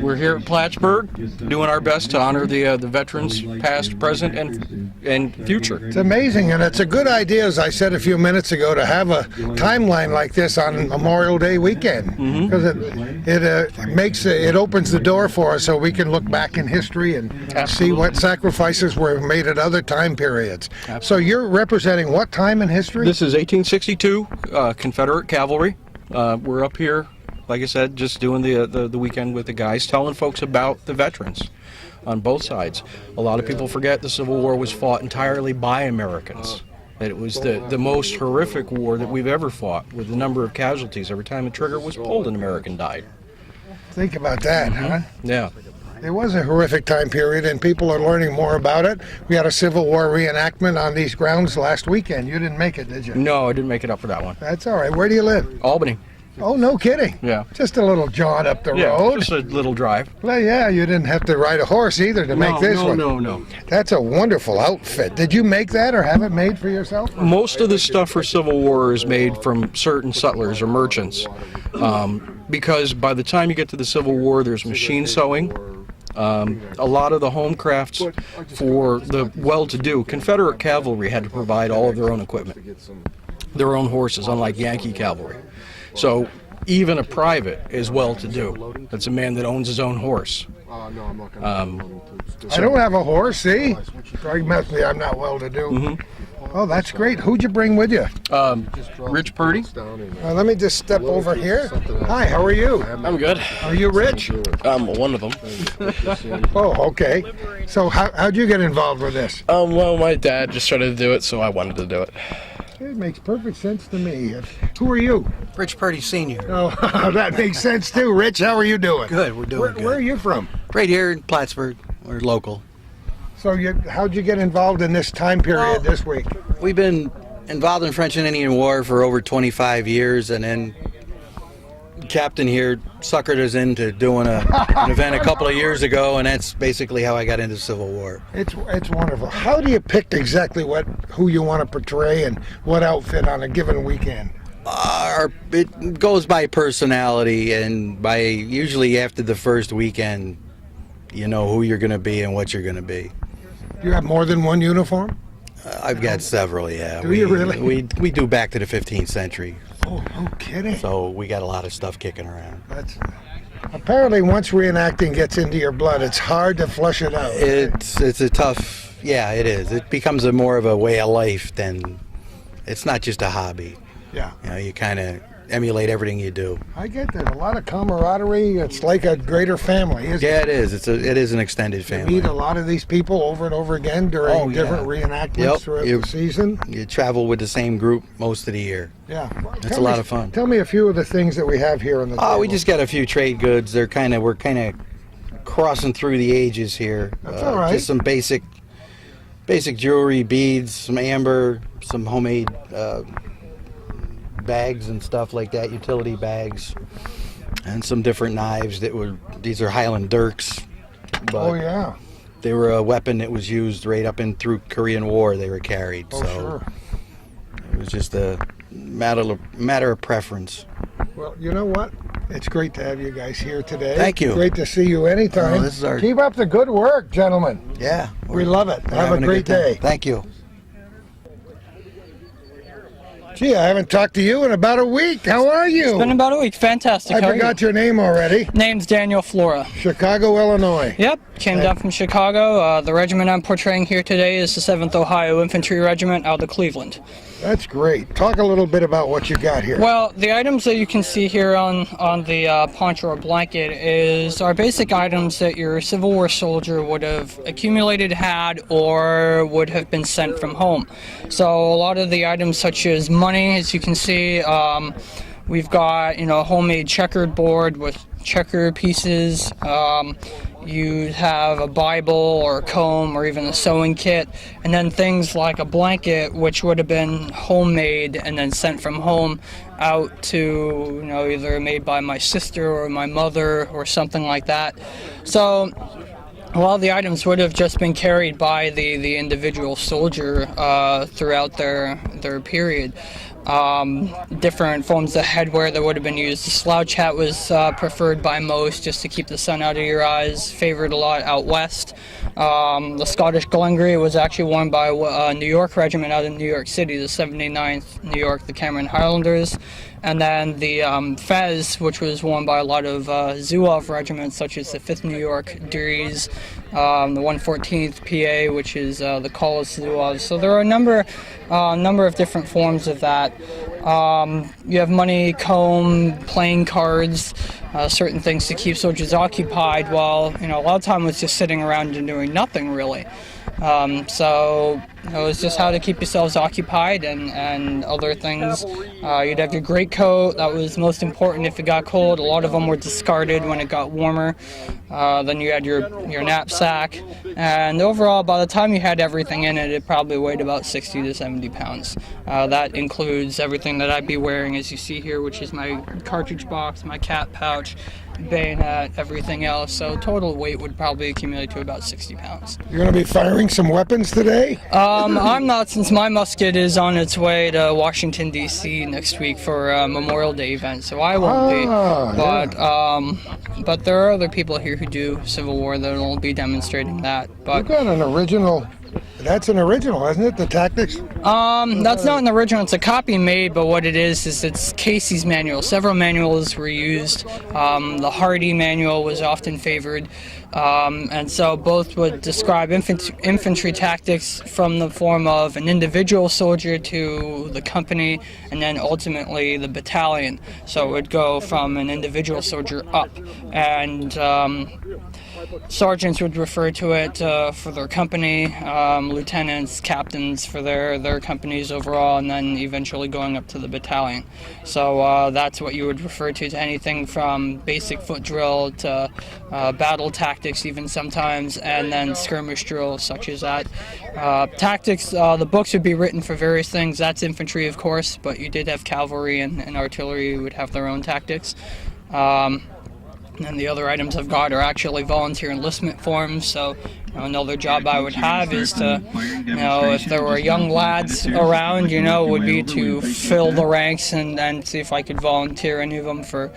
[SPEAKER 12] We're here at Plattsburgh doing our best to honor the veterans past, present, and future.
[SPEAKER 1] It's amazing, and it's a good idea, as I said a few minutes ago, to have a timeline like this on Memorial Day weekend, because it opens the door for us so we can look back in history and see what sacrifices were made at other time periods. So you're representing what time in history?
[SPEAKER 12] This is 1862 Confederate Cavalry. We're up here, like I said, just doing the weekend with the guys, telling folks about the veterans on both sides. A lot of people forget the Civil War was fought entirely by Americans. That it was the most horrific war that we've ever fought, with the number of casualties. Every time a trigger was pulled, an American died.
[SPEAKER 1] Think about that, huh?
[SPEAKER 12] Yeah.
[SPEAKER 1] It was a horrific time period, and people are learning more about it. We had a Civil War reenactment on these grounds last weekend. You didn't make it, did you?
[SPEAKER 12] No, I didn't make it up for that one.
[SPEAKER 1] That's all right. Where do you live?
[SPEAKER 12] Albany.
[SPEAKER 1] Oh, no kidding.
[SPEAKER 12] Yeah.
[SPEAKER 1] Just a little jaunt up the
[SPEAKER 12] Yeah,
[SPEAKER 1] road.
[SPEAKER 12] just a little drive.
[SPEAKER 1] Well, yeah, you didn't have to ride a horse either to make this one.
[SPEAKER 12] No.
[SPEAKER 1] That's a wonderful outfit. Did you make that or have it made for yourself?
[SPEAKER 12] Most of the stuff for Civil War is made from certain settlers or merchants, because by the time you get to the Civil War, there's machine sewing. A lot of the home crafts for the well-to-do, Confederate cavalry had to provide all of their own equipment, their own horses, unlike Yankee cavalry. So even a private is well-to-do. That's a man that owns his own horse.
[SPEAKER 1] I don't have a horse, see? Greg must be, I'm not well-to-do. Oh, that's great. Who'd you bring with you?
[SPEAKER 12] Rich Purdy.
[SPEAKER 1] Let me just step over here. Hi, how are you?
[SPEAKER 7] I'm good.
[SPEAKER 1] Are you rich?
[SPEAKER 7] I'm one of them.
[SPEAKER 1] Oh, okay. So how'd you get involved with this?
[SPEAKER 7] Well, my dad just started to do it, so I wanted to do it.
[SPEAKER 1] It makes perfect sense to me. Who are you?
[SPEAKER 13] Rich Purdy Sr.
[SPEAKER 1] Oh, that makes sense too. Rich, how are you doing?
[SPEAKER 13] Good, we're doing good.
[SPEAKER 1] Where are you from?
[SPEAKER 13] Right here in Plattsburgh. We're local.
[SPEAKER 1] So how'd you get involved in this time period this week?
[SPEAKER 13] We've been involved in French and Indian War for over 25 years, and then Captain here suckered us into doing an event a couple of years ago, and that's basically how I got into Civil War.
[SPEAKER 1] It's wonderful. How do you pick exactly who you want to portray and what outfit on a given weekend?
[SPEAKER 13] It goes by personality, and by usually after the first weekend, you know who you're going to be and what you're going to be.
[SPEAKER 1] Do you have more than one uniform?
[SPEAKER 13] I've got several, yeah.
[SPEAKER 1] Do you really?
[SPEAKER 13] We do back to the 15th century.
[SPEAKER 1] Oh, no kidding.
[SPEAKER 13] So we got a lot of stuff kicking around.
[SPEAKER 1] Apparently, once reenacting gets into your blood, it's hard to flush it out.
[SPEAKER 13] It's a tough, yeah, it is. It becomes more of a way of life than, it's not just a hobby.
[SPEAKER 1] Yeah.
[SPEAKER 13] You know, you kind of emulate everything you do.
[SPEAKER 1] I get that. A lot of camaraderie. It's like a greater family, isn't it?
[SPEAKER 13] Yeah, it is. It is an extended family.
[SPEAKER 1] You meet a lot of these people over and over again during different reenactments throughout the season.
[SPEAKER 13] You travel with the same group most of the year.
[SPEAKER 1] Yeah.
[SPEAKER 13] It's a lot of fun.
[SPEAKER 1] Tell me a few of the things that we have here on the table.
[SPEAKER 13] We just got a few trade goods. We're kind of crossing through the ages here.
[SPEAKER 1] That's all right.
[SPEAKER 13] Just some basic jewelry, beads, some amber, some homemade bags and stuff like that, utility bags, and some different knives these are Highland dirks.
[SPEAKER 1] Oh yeah.
[SPEAKER 13] They were a weapon that was used right up and through Korean War. They were carried.
[SPEAKER 1] Oh,
[SPEAKER 13] so
[SPEAKER 1] sure.
[SPEAKER 13] It was just a matter of preference.
[SPEAKER 1] Well, you know what? It's great to have you guys here today.
[SPEAKER 13] Thank you.
[SPEAKER 1] Great to see you anytime. Keep up the good work, gentlemen.
[SPEAKER 13] Yeah.
[SPEAKER 1] We love it. Have a great day.
[SPEAKER 13] Thank you.
[SPEAKER 1] Gee, I haven't talked to you in about a week. How are you?
[SPEAKER 14] It's been about a week. Fantastic.
[SPEAKER 1] I
[SPEAKER 14] How are
[SPEAKER 1] forgot
[SPEAKER 14] you?
[SPEAKER 1] your name already.
[SPEAKER 14] Name's Daniel Flora.
[SPEAKER 1] Chicago, Illinois.
[SPEAKER 14] Yep, came down from Chicago. The regiment I'm portraying here today is the 7th Ohio Infantry Regiment out of Cleveland.
[SPEAKER 1] That's great. Talk a little bit about what you got here.
[SPEAKER 14] Well, the items that you can see here on the poncho or blanket are basic items that your Civil War soldier would have accumulated, had, or would have been sent from home. So a lot of the items such as money, as you can see, we've got, a homemade checkered board with checker pieces. You have a Bible or a comb or even a sewing kit, and then things like a blanket, which would have been homemade and then sent from home out to, either made by my sister or my mother or something like that. So a lot of the items would have just been carried by the individual soldier throughout their period. Different forms of headwear that would have been used. The slouch hat was preferred by most just to keep the sun out of your eyes, favored a lot out west. The Scottish Glengarry was actually worn by a New York regiment out in New York City, the 79th New York, the Cameron Highlanders. And then the fez, which was worn by a lot of Zouave regiments, such as the 5th New York Duries, the 114th PA, which is the Collis Zouave. So there are a number of different forms of that. You have money, comb, playing cards, certain things to keep soldiers occupied while, a lot of time was just sitting around and doing nothing really. So it was just how to keep yourselves occupied and other things. You'd have your greatcoat. That was most important if it got cold. A lot of them were discarded when it got warmer. Then you had your knapsack. And overall, by the time you had everything in it, it probably weighed about 60 to 70 pounds. That includes everything that I'd be wearing, as you see here, which is my cartridge box, my cap pouch, bayonet, everything else. So total weight would probably accumulate to about 60 pounds.
[SPEAKER 1] You're going to be firing some weapons today?
[SPEAKER 14] I'm not, since my musket is on its way to Washington, D.C. next week for a Memorial Day event, so I won't be. But there are other people here who do Civil War that will be demonstrating that. But
[SPEAKER 1] you've got an original. That's an original, isn't it? The tactics?
[SPEAKER 14] That's not an original. It's a copy made, but what it is it's Casey's manual. Several manuals were used. The Hardy manual was often favored. And so both would describe infantry tactics from the form of an individual soldier to the company and then ultimately the battalion. So it would go from an individual soldier up. And sergeants would refer to it for their company, lieutenants, captains for their companies overall, and then eventually going up to the battalion. So that's what you would refer to anything from basic foot drill to battle tactics even sometimes, and then skirmish drills such as that. Tactics, the books would be written for various things. That's infantry, of course, but you did have cavalry and artillery who would have their own tactics. And the other items I've got are actually volunteer enlistment forms. So another job I would have is to, if there were young lads around, would be to fill the ranks and see if I could volunteer any of them for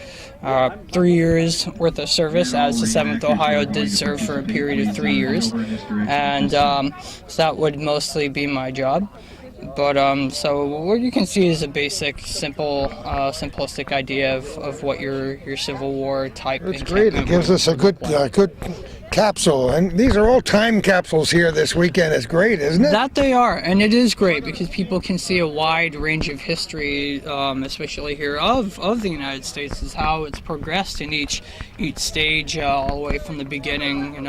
[SPEAKER 14] 3 years worth of service, as the 7th Ohio did serve for a period of 3 years. And so that would mostly be my job. But so what you can see is a basic, simple, simplistic idea of what your Civil War type.
[SPEAKER 1] It's great. It gives us a good capsule, and these are all time capsules here this weekend. It's great, isn't it?
[SPEAKER 14] That they are, and it is great because people can see a wide range of history, especially here of the United States, is how it's progressed in each stage, all the way from the beginning.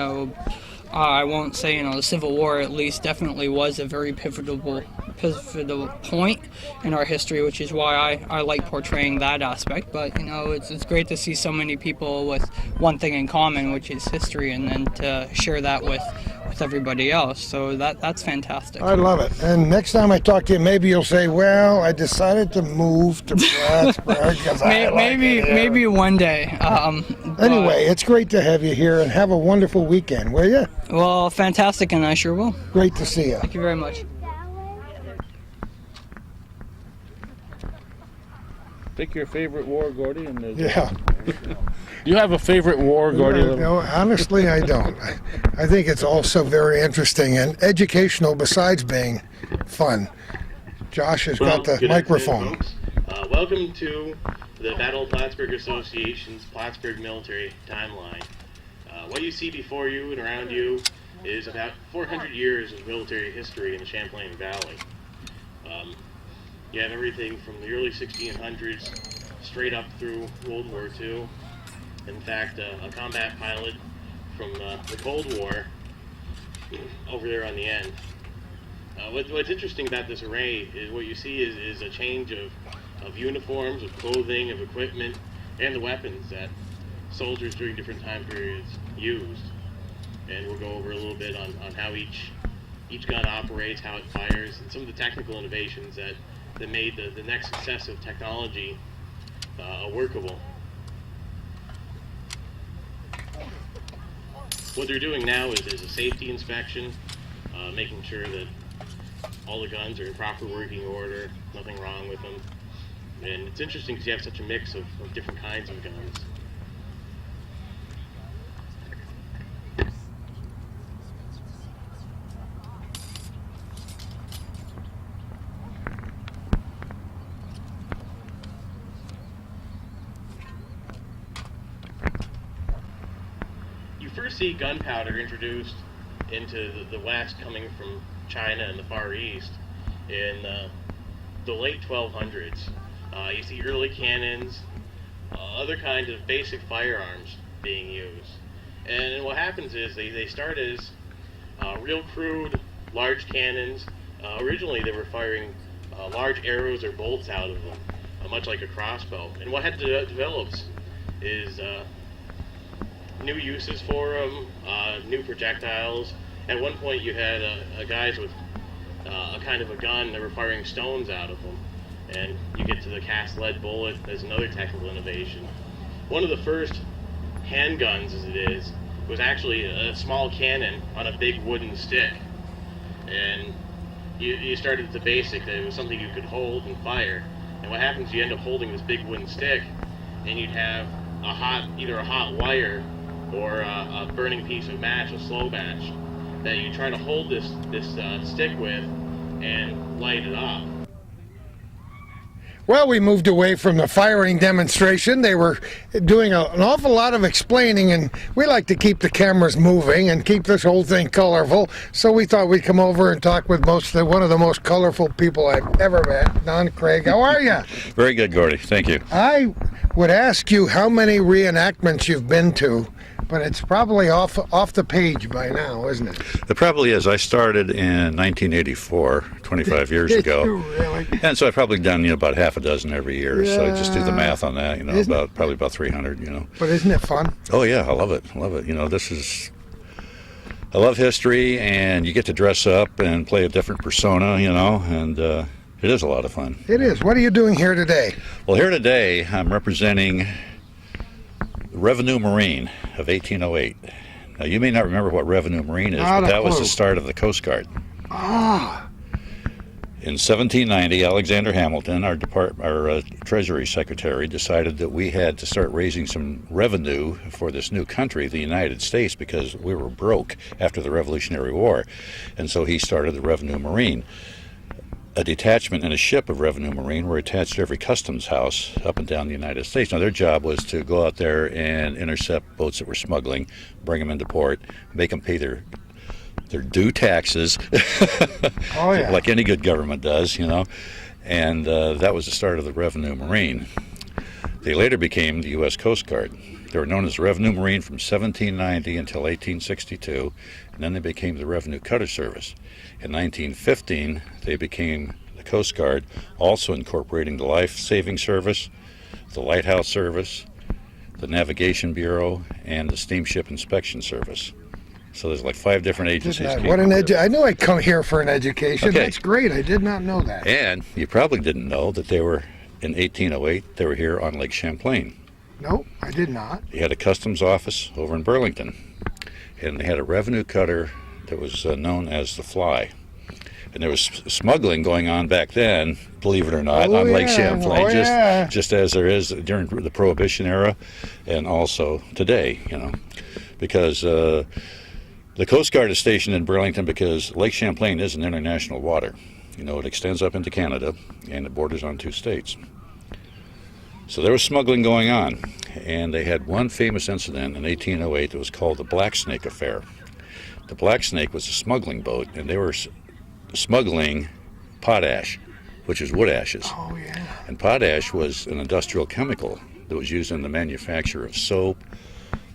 [SPEAKER 14] I won't say, the Civil War at least definitely was a very pivotal point in our history, which is why I like portraying that aspect. But, it's great to see so many people with one thing in common, which is history, and then to share that with everybody else. So that's fantastic.
[SPEAKER 1] I love it. And next time I talk to you, maybe you'll say, well, I decided to move to Plattsburgh because
[SPEAKER 14] maybe one day.
[SPEAKER 1] Anyway, it's great to have you here, and have a wonderful weekend, will you?
[SPEAKER 14] Well, fantastic, and I sure will.
[SPEAKER 1] Great to see you.
[SPEAKER 14] Thank you very much.
[SPEAKER 4] Pick your favorite war, Gordy.
[SPEAKER 1] Yeah.
[SPEAKER 4] You have a favorite war, Gordy?
[SPEAKER 1] No, honestly, I don't. I think it's also very interesting and educational besides being fun. Josh has
[SPEAKER 15] Well,
[SPEAKER 1] got the
[SPEAKER 15] good
[SPEAKER 1] microphone.
[SPEAKER 15] afternoon, folks. Welcome to the Battle of Plattsburgh Association's Plattsburgh Military Timeline. What you see before you and around you is about 400 years of military history in the Champlain Valley. You have everything from the early 1600s straight up through World War II. In fact, a combat pilot from the Cold War over there on the end. What's interesting about this array is what you see is a change of uniforms, of clothing, of equipment, and the weapons that soldiers during different time periods used. And we'll go over a little bit on how each gun operates, how it fires, and some of the technical innovations that made the next successive technology workable. What they're doing now is a safety inspection, making sure that all the guns are in proper working order, nothing wrong with them. And it's interesting because you have such a mix of different kinds of guns. You first see gunpowder introduced into the West coming from China and the Far East in the late 1200s. You see early cannons, other kinds of basic firearms being used. And what happens is they start as real crude, large cannons. Originally they were firing large arrows or bolts out of them, much like a crossbow. And what had developed is new uses for them, new projectiles. At one point you had guys with a kind of a gun that were firing stones out of them. And you get to the cast lead bullet as another technical innovation. One of the first handguns, as it is, was actually a small cannon on a big wooden stick. And you started at the basic, that it was something you could hold and fire. And what happens, you end up holding this big wooden stick, and you'd have either a hot wire or a burning piece of match, a slow match, that you try to hold this stick with and light it up.
[SPEAKER 1] Well, we moved away from the firing demonstration. They were doing an awful lot of explaining, and we like to keep the cameras moving and keep this whole thing colorful. So we thought we'd come over and talk with one of the most colorful people I've ever met, Don Craig. How are you?
[SPEAKER 16] Very good, Gordy. Thank you.
[SPEAKER 1] I would ask you how many reenactments you've been to, but it's probably off the page by now, isn't it?
[SPEAKER 16] It probably is. I started in 1984, 25 years ago.
[SPEAKER 1] Really?
[SPEAKER 16] And so I've probably done about half a dozen every year.
[SPEAKER 1] Yeah.
[SPEAKER 16] So just do the math on that, probably about 300,
[SPEAKER 1] But isn't it fun?
[SPEAKER 16] Oh yeah, I love it. I love it. I love history, and you get to dress up and play a different persona, and it is a lot of fun.
[SPEAKER 1] It is. What are you doing here today?
[SPEAKER 16] Well, here today I'm representing the Revenue Marine of 1808. Now, you may not remember what Revenue Marine is, but that was the start of the Coast Guard.
[SPEAKER 1] Ah.
[SPEAKER 16] In 1790, Alexander Hamilton, our Treasury Secretary, decided that we had to start raising some revenue for this new country, the United States, because we were broke after the Revolutionary War. And so he started the Revenue Marine. A detachment and a ship of Revenue Marine were attached to every customs house up and down the United States. Now, their job was to go out there and intercept boats that were smuggling, bring them into port, make them pay their due taxes,
[SPEAKER 1] oh, yeah.
[SPEAKER 16] like any good government does, And that was the start of the Revenue Marine. They later became the U.S. Coast Guard. They were known as the Revenue Marine from 1790 until 1862, and then they became the Revenue Cutter Service. In 1915, they became the Coast Guard, also incorporating the Life Saving Service, the Lighthouse Service, the Navigation Bureau, and the Steamship Inspection Service. So there's like 5 different agencies.
[SPEAKER 1] I knew I'd come here for an education.
[SPEAKER 16] Okay.
[SPEAKER 1] That's great. I did not know that.
[SPEAKER 16] And you probably didn't know that they were, in 1808, they were here on Lake Champlain.
[SPEAKER 1] No, I did not.
[SPEAKER 16] They had a customs office over in Burlington, and they had a revenue cutter that was known as the Fly. And there was smuggling going on back then, believe it or not, on Lake Champlain, just as there is during the Prohibition era, and also today, because the Coast Guard is stationed in Burlington because Lake Champlain is an international water. You know, it extends up into Canada, and it borders on 2 states. So there was smuggling going on, and they had one famous incident in 1808 that was called the Black Snake Affair. The Black Snake was a smuggling boat, and they were smuggling potash, which is wood ashes.
[SPEAKER 1] Oh, yeah.
[SPEAKER 16] And potash was an industrial chemical that was used in the manufacture of soap,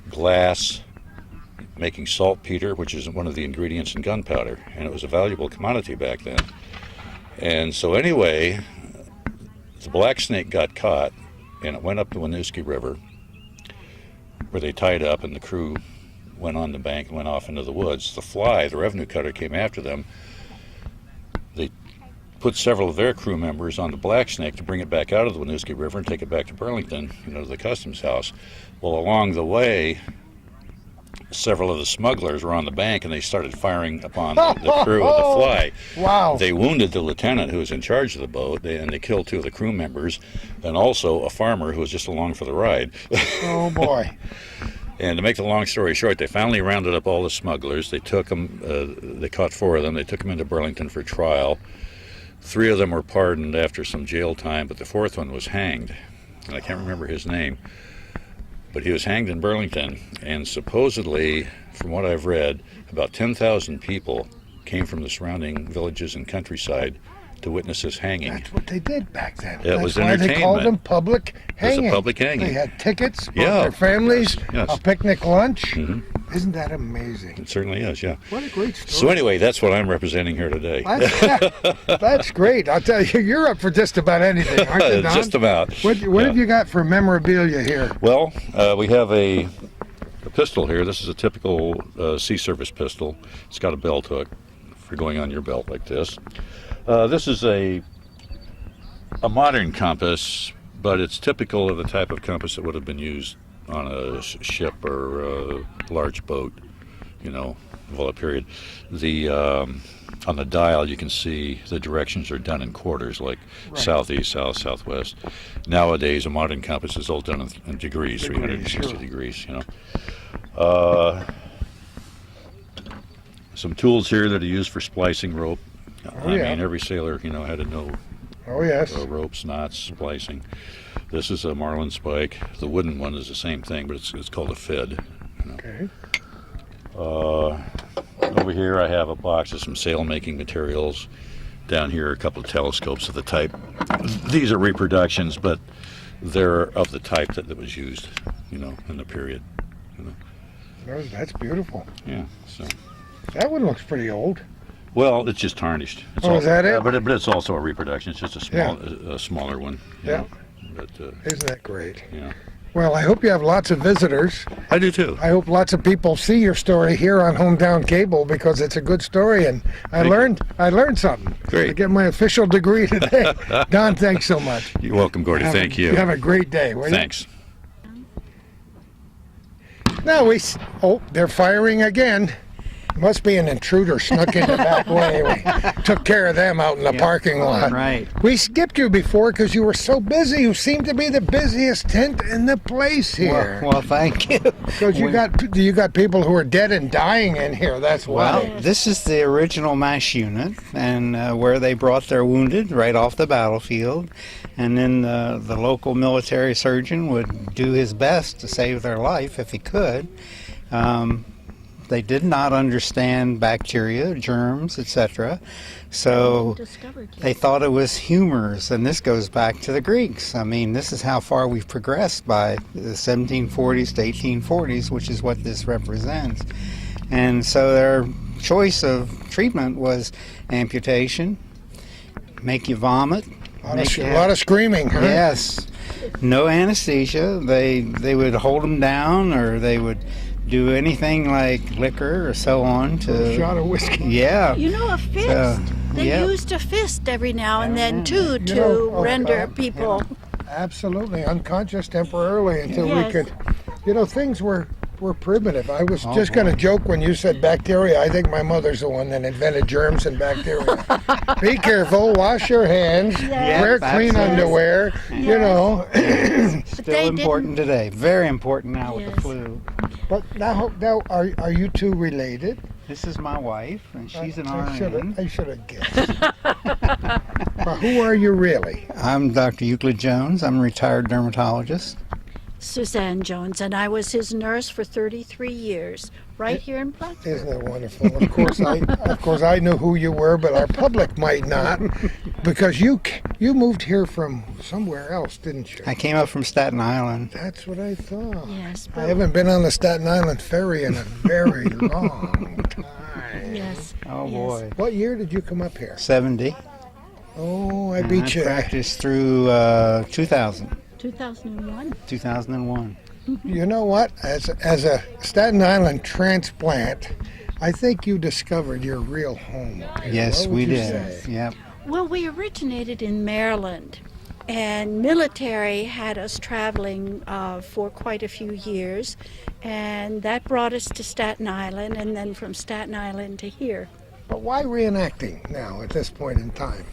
[SPEAKER 16] glass, making saltpeter, which is one of the ingredients in gunpowder, and it was a valuable commodity back then. And so anyway, the Black Snake got caught, and it went up the Winooski River, where they tied up, and the crew went on the bank and went off into the woods. The Fly, the revenue cutter, came after them. They put several of their crew members on the Black Snake to bring it back out of the Winooski River and take it back to Burlington, you know, to the customs house. Well, along the way, several of the smugglers were on the bank, and they started firing upon the crew of the Fly.
[SPEAKER 1] Wow.
[SPEAKER 16] They wounded the lieutenant who was in charge of the boat, and they killed 2 of the crew members, and also a farmer who was just along for the ride.
[SPEAKER 1] Oh, boy.
[SPEAKER 16] And to make the long story short, they finally rounded up all the smugglers. They took them, they caught 4 of them. They took them into Burlington for trial. 3 of them were pardoned after some jail time, but the 4th one was hanged. And I can't remember his name. But he was hanged in Burlington, and supposedly, from what I've read, about 10,000 people came from the surrounding villages and countryside to witness his hanging.
[SPEAKER 1] That's what they did back then.
[SPEAKER 16] It was
[SPEAKER 1] That's why they called
[SPEAKER 16] entertainment.
[SPEAKER 1] them public hanging.
[SPEAKER 16] It was a public hanging.
[SPEAKER 1] They had tickets for
[SPEAKER 16] Yeah.
[SPEAKER 1] their families,
[SPEAKER 16] Yes.
[SPEAKER 1] a picnic lunch.
[SPEAKER 16] Mhm.
[SPEAKER 1] Isn't that amazing?
[SPEAKER 16] It certainly is, yeah.
[SPEAKER 1] What a great story.
[SPEAKER 16] So anyway, that's what I'm representing here today.
[SPEAKER 1] That's great. I'll tell you, you're up for just about anything, aren't you, Don?
[SPEAKER 16] Just about.
[SPEAKER 1] What
[SPEAKER 16] Yeah.
[SPEAKER 1] have you got for memorabilia here?
[SPEAKER 16] Well, we have a pistol here. This is a typical sea service pistol. It's got a belt hook for going on your belt like this. This is a modern compass, but it's typical of the type of compass that would have been used on a ship or a large boat, you know, of all the period. On the dial, you can see the directions are done in quarters, like southeast, south, southwest. Nowadays, a modern compass is all done in degrees, 360 degrees, you know. Some tools here that are used for splicing rope. I mean, every sailor, you know, had to know ropes, knots, splicing. This is a marlin spike. The wooden one is the same thing, but it's called a fid. You know.
[SPEAKER 1] Okay.
[SPEAKER 16] Over here I have a box of some sail-making materials. Down here a couple of telescopes of the type. These are reproductions, but they're of the type that was used, you know, in the period. You know.
[SPEAKER 1] That's beautiful.
[SPEAKER 16] Yeah. So.
[SPEAKER 1] That one looks pretty old.
[SPEAKER 16] Well, it's just tarnished. It's
[SPEAKER 1] is that it?
[SPEAKER 16] But it's also a reproduction. It's just a smaller one.
[SPEAKER 1] Yeah.
[SPEAKER 16] But,
[SPEAKER 1] isn't that great?
[SPEAKER 16] Yeah.
[SPEAKER 1] Well, I hope you have lots of visitors.
[SPEAKER 16] I do too.
[SPEAKER 1] I hope lots of people see your story here on Hometown Cable because it's a good story, and I learned something.
[SPEAKER 16] Great.
[SPEAKER 1] I get my official degree today. Don, thanks so much.
[SPEAKER 16] You're welcome, Gordy. Thank you.
[SPEAKER 1] You have a great day. Will you?
[SPEAKER 16] Thanks.
[SPEAKER 1] Now they're firing again. Must be an intruder snuck in the back way. We took care of them out in the parking lot.
[SPEAKER 17] Right.
[SPEAKER 1] We skipped you before because you were so busy. You seem to be the busiest tent in the place here.
[SPEAKER 17] Well, thank you.
[SPEAKER 1] Because you got people who are dead and dying in here. That's why.
[SPEAKER 17] Well, this is the original MASH unit, and where they brought their wounded right off the battlefield, and then the local military surgeon would do his best to save their life if he could. They did not understand bacteria, germs, etc. So they thought it was humors, and this goes back to the Greeks. I mean, this is how far we've progressed by the 1740s to 1840s, which is what this represents. And so their choice of treatment was amputation, make you vomit.
[SPEAKER 1] A lot of screaming, huh?
[SPEAKER 17] Yes. No anesthesia. They would hold them down, or they would do anything like liquor or so on to
[SPEAKER 1] a shot of whiskey.
[SPEAKER 17] Yeah.
[SPEAKER 18] You know, a fist. They used a fist every now and then too to render people
[SPEAKER 1] absolutely unconscious temporarily until we
[SPEAKER 18] Yes.
[SPEAKER 1] could. You know, things were we're primitive. I was
[SPEAKER 17] Oh,
[SPEAKER 1] just going to
[SPEAKER 17] boy.
[SPEAKER 1] joke when you said bacteria. I think my mother's the one that invented germs and bacteria. Be careful. Wash your hands.
[SPEAKER 17] Yes,
[SPEAKER 1] Wear clean
[SPEAKER 17] absolutely.
[SPEAKER 1] underwear. You know.
[SPEAKER 17] Still important today. Very important now with the flu.
[SPEAKER 1] But now are you two related?
[SPEAKER 17] This is my wife, and she's an
[SPEAKER 1] I
[SPEAKER 17] RN.
[SPEAKER 1] should have guessed. But who are you really?
[SPEAKER 17] I'm Dr. Euclid Jones. I'm a retired dermatologist.
[SPEAKER 18] Suzanne Jones, and I was his nurse for 33 years, right here in Plattsburgh.
[SPEAKER 1] Isn't it wonderful? Of course, I knew who you were, but our public might not, because you moved here from somewhere else, didn't you?
[SPEAKER 17] I came up from Staten Island.
[SPEAKER 1] That's what I thought.
[SPEAKER 18] Yes,
[SPEAKER 1] I haven't been on the Staten Island ferry in a very long time.
[SPEAKER 18] Yes.
[SPEAKER 17] Oh boy.
[SPEAKER 1] What year did you come up here?
[SPEAKER 17] 70.
[SPEAKER 1] Oh, I
[SPEAKER 17] And
[SPEAKER 1] beat you.
[SPEAKER 17] practiced through 2000.
[SPEAKER 18] 2001.
[SPEAKER 17] 2001.
[SPEAKER 1] You know what? As a Staten Island transplant, I think you discovered your real home up here.
[SPEAKER 17] Yes,
[SPEAKER 1] What would
[SPEAKER 17] we
[SPEAKER 1] you
[SPEAKER 17] did.
[SPEAKER 1] say?
[SPEAKER 17] Yep.
[SPEAKER 18] Well, we originated in Maryland, and military had us traveling for quite a few years, and that brought us to Staten Island, and then from Staten Island to here.
[SPEAKER 1] But why reenacting now at this point in time?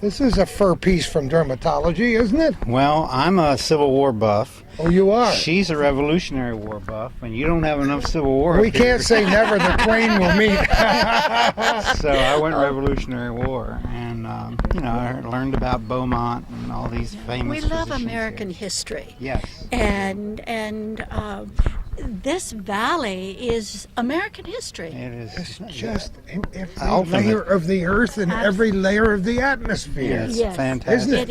[SPEAKER 1] This is a fur piece from dermatology, isn't it?
[SPEAKER 17] Well, I'm a Civil War buff.
[SPEAKER 1] Oh, you are?
[SPEAKER 17] She's a Revolutionary War buff, and you don't have enough Civil War.
[SPEAKER 1] We
[SPEAKER 17] up here.
[SPEAKER 1] can't say never, the twain will meet.
[SPEAKER 17] So I went Revolutionary War, and I learned about Beaumont and all these famous.
[SPEAKER 18] We love
[SPEAKER 17] physicians
[SPEAKER 18] American
[SPEAKER 17] here.
[SPEAKER 18] history.
[SPEAKER 17] Yes.
[SPEAKER 18] And this valley is American history.
[SPEAKER 17] It is.
[SPEAKER 1] It's just in every
[SPEAKER 17] Ultimate.
[SPEAKER 1] layer of the earth and every layer of the atmosphere.
[SPEAKER 17] Yes, fantastic.
[SPEAKER 1] Isn't it?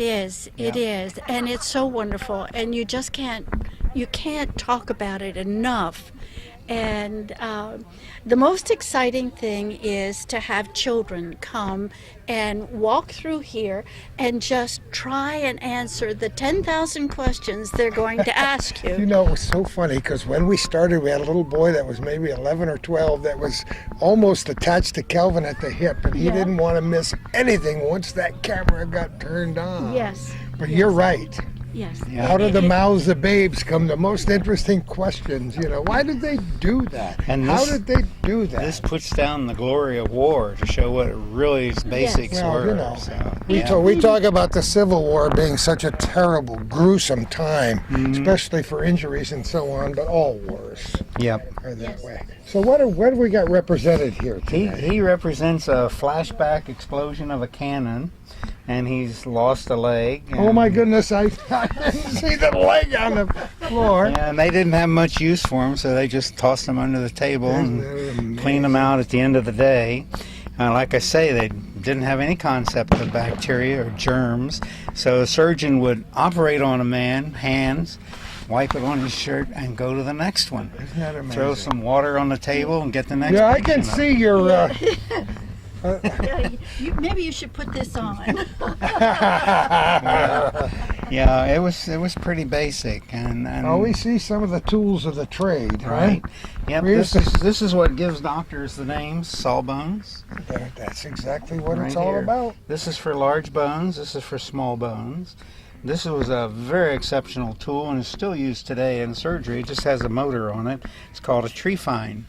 [SPEAKER 18] It is, and it's so wonderful, and you just can't talk about it enough. And the most exciting thing is to have children come and walk through here and just try and answer the 10,000 questions they're going to ask you.
[SPEAKER 1] You know, it was so funny because when we started, we had a little boy that was maybe 11 or 12 that was almost attached to Kelvin at the hip, and he
[SPEAKER 18] Yeah.
[SPEAKER 1] didn't want to miss anything once that camera got turned on.
[SPEAKER 18] Yes.
[SPEAKER 1] But you're right.
[SPEAKER 18] Yes.
[SPEAKER 1] Out of the mouths of babes come the most interesting questions. Why did they do that?
[SPEAKER 17] And
[SPEAKER 1] How
[SPEAKER 17] this-
[SPEAKER 1] did they do that?
[SPEAKER 17] This puts down the glory of war to show what it really its basics
[SPEAKER 1] Well,
[SPEAKER 17] were. So, yeah.
[SPEAKER 1] We talk about the Civil War being such a terrible, gruesome time, especially for injuries and so on, but all wars
[SPEAKER 17] Yep.
[SPEAKER 1] are that way. So what have we got represented here today?
[SPEAKER 17] He represents a flashback explosion of a cannon, and he's lost a leg.
[SPEAKER 1] Oh my goodness, I didn't see the leg on the floor.
[SPEAKER 17] Yeah, and they didn't have much use for him, so they just tossed him under the table and cleaned him out at the end of the day. Like I say, they didn't have any concept of bacteria or germs, so a surgeon would operate on a man, hands, wipe it on his shirt, and go to the next one.
[SPEAKER 1] Isn't that amazing?
[SPEAKER 17] Throw some water on the table and get the next
[SPEAKER 1] Yeah, I
[SPEAKER 17] patient
[SPEAKER 1] can
[SPEAKER 17] up.
[SPEAKER 1] see your...
[SPEAKER 18] Maybe you should put this on.
[SPEAKER 17] Yeah, it was pretty basic, and
[SPEAKER 1] Oh, we see some of the tools of the trade, right?
[SPEAKER 17] Yep.
[SPEAKER 1] We used to-
[SPEAKER 17] This is what gives doctors the names sawbones.
[SPEAKER 1] That's exactly what it's
[SPEAKER 17] Right
[SPEAKER 1] all
[SPEAKER 17] here.
[SPEAKER 1] about.
[SPEAKER 17] This is for large bones. This is for small bones. This was a very exceptional tool and is still used today in surgery. It just has a motor on it. It's called a trephine.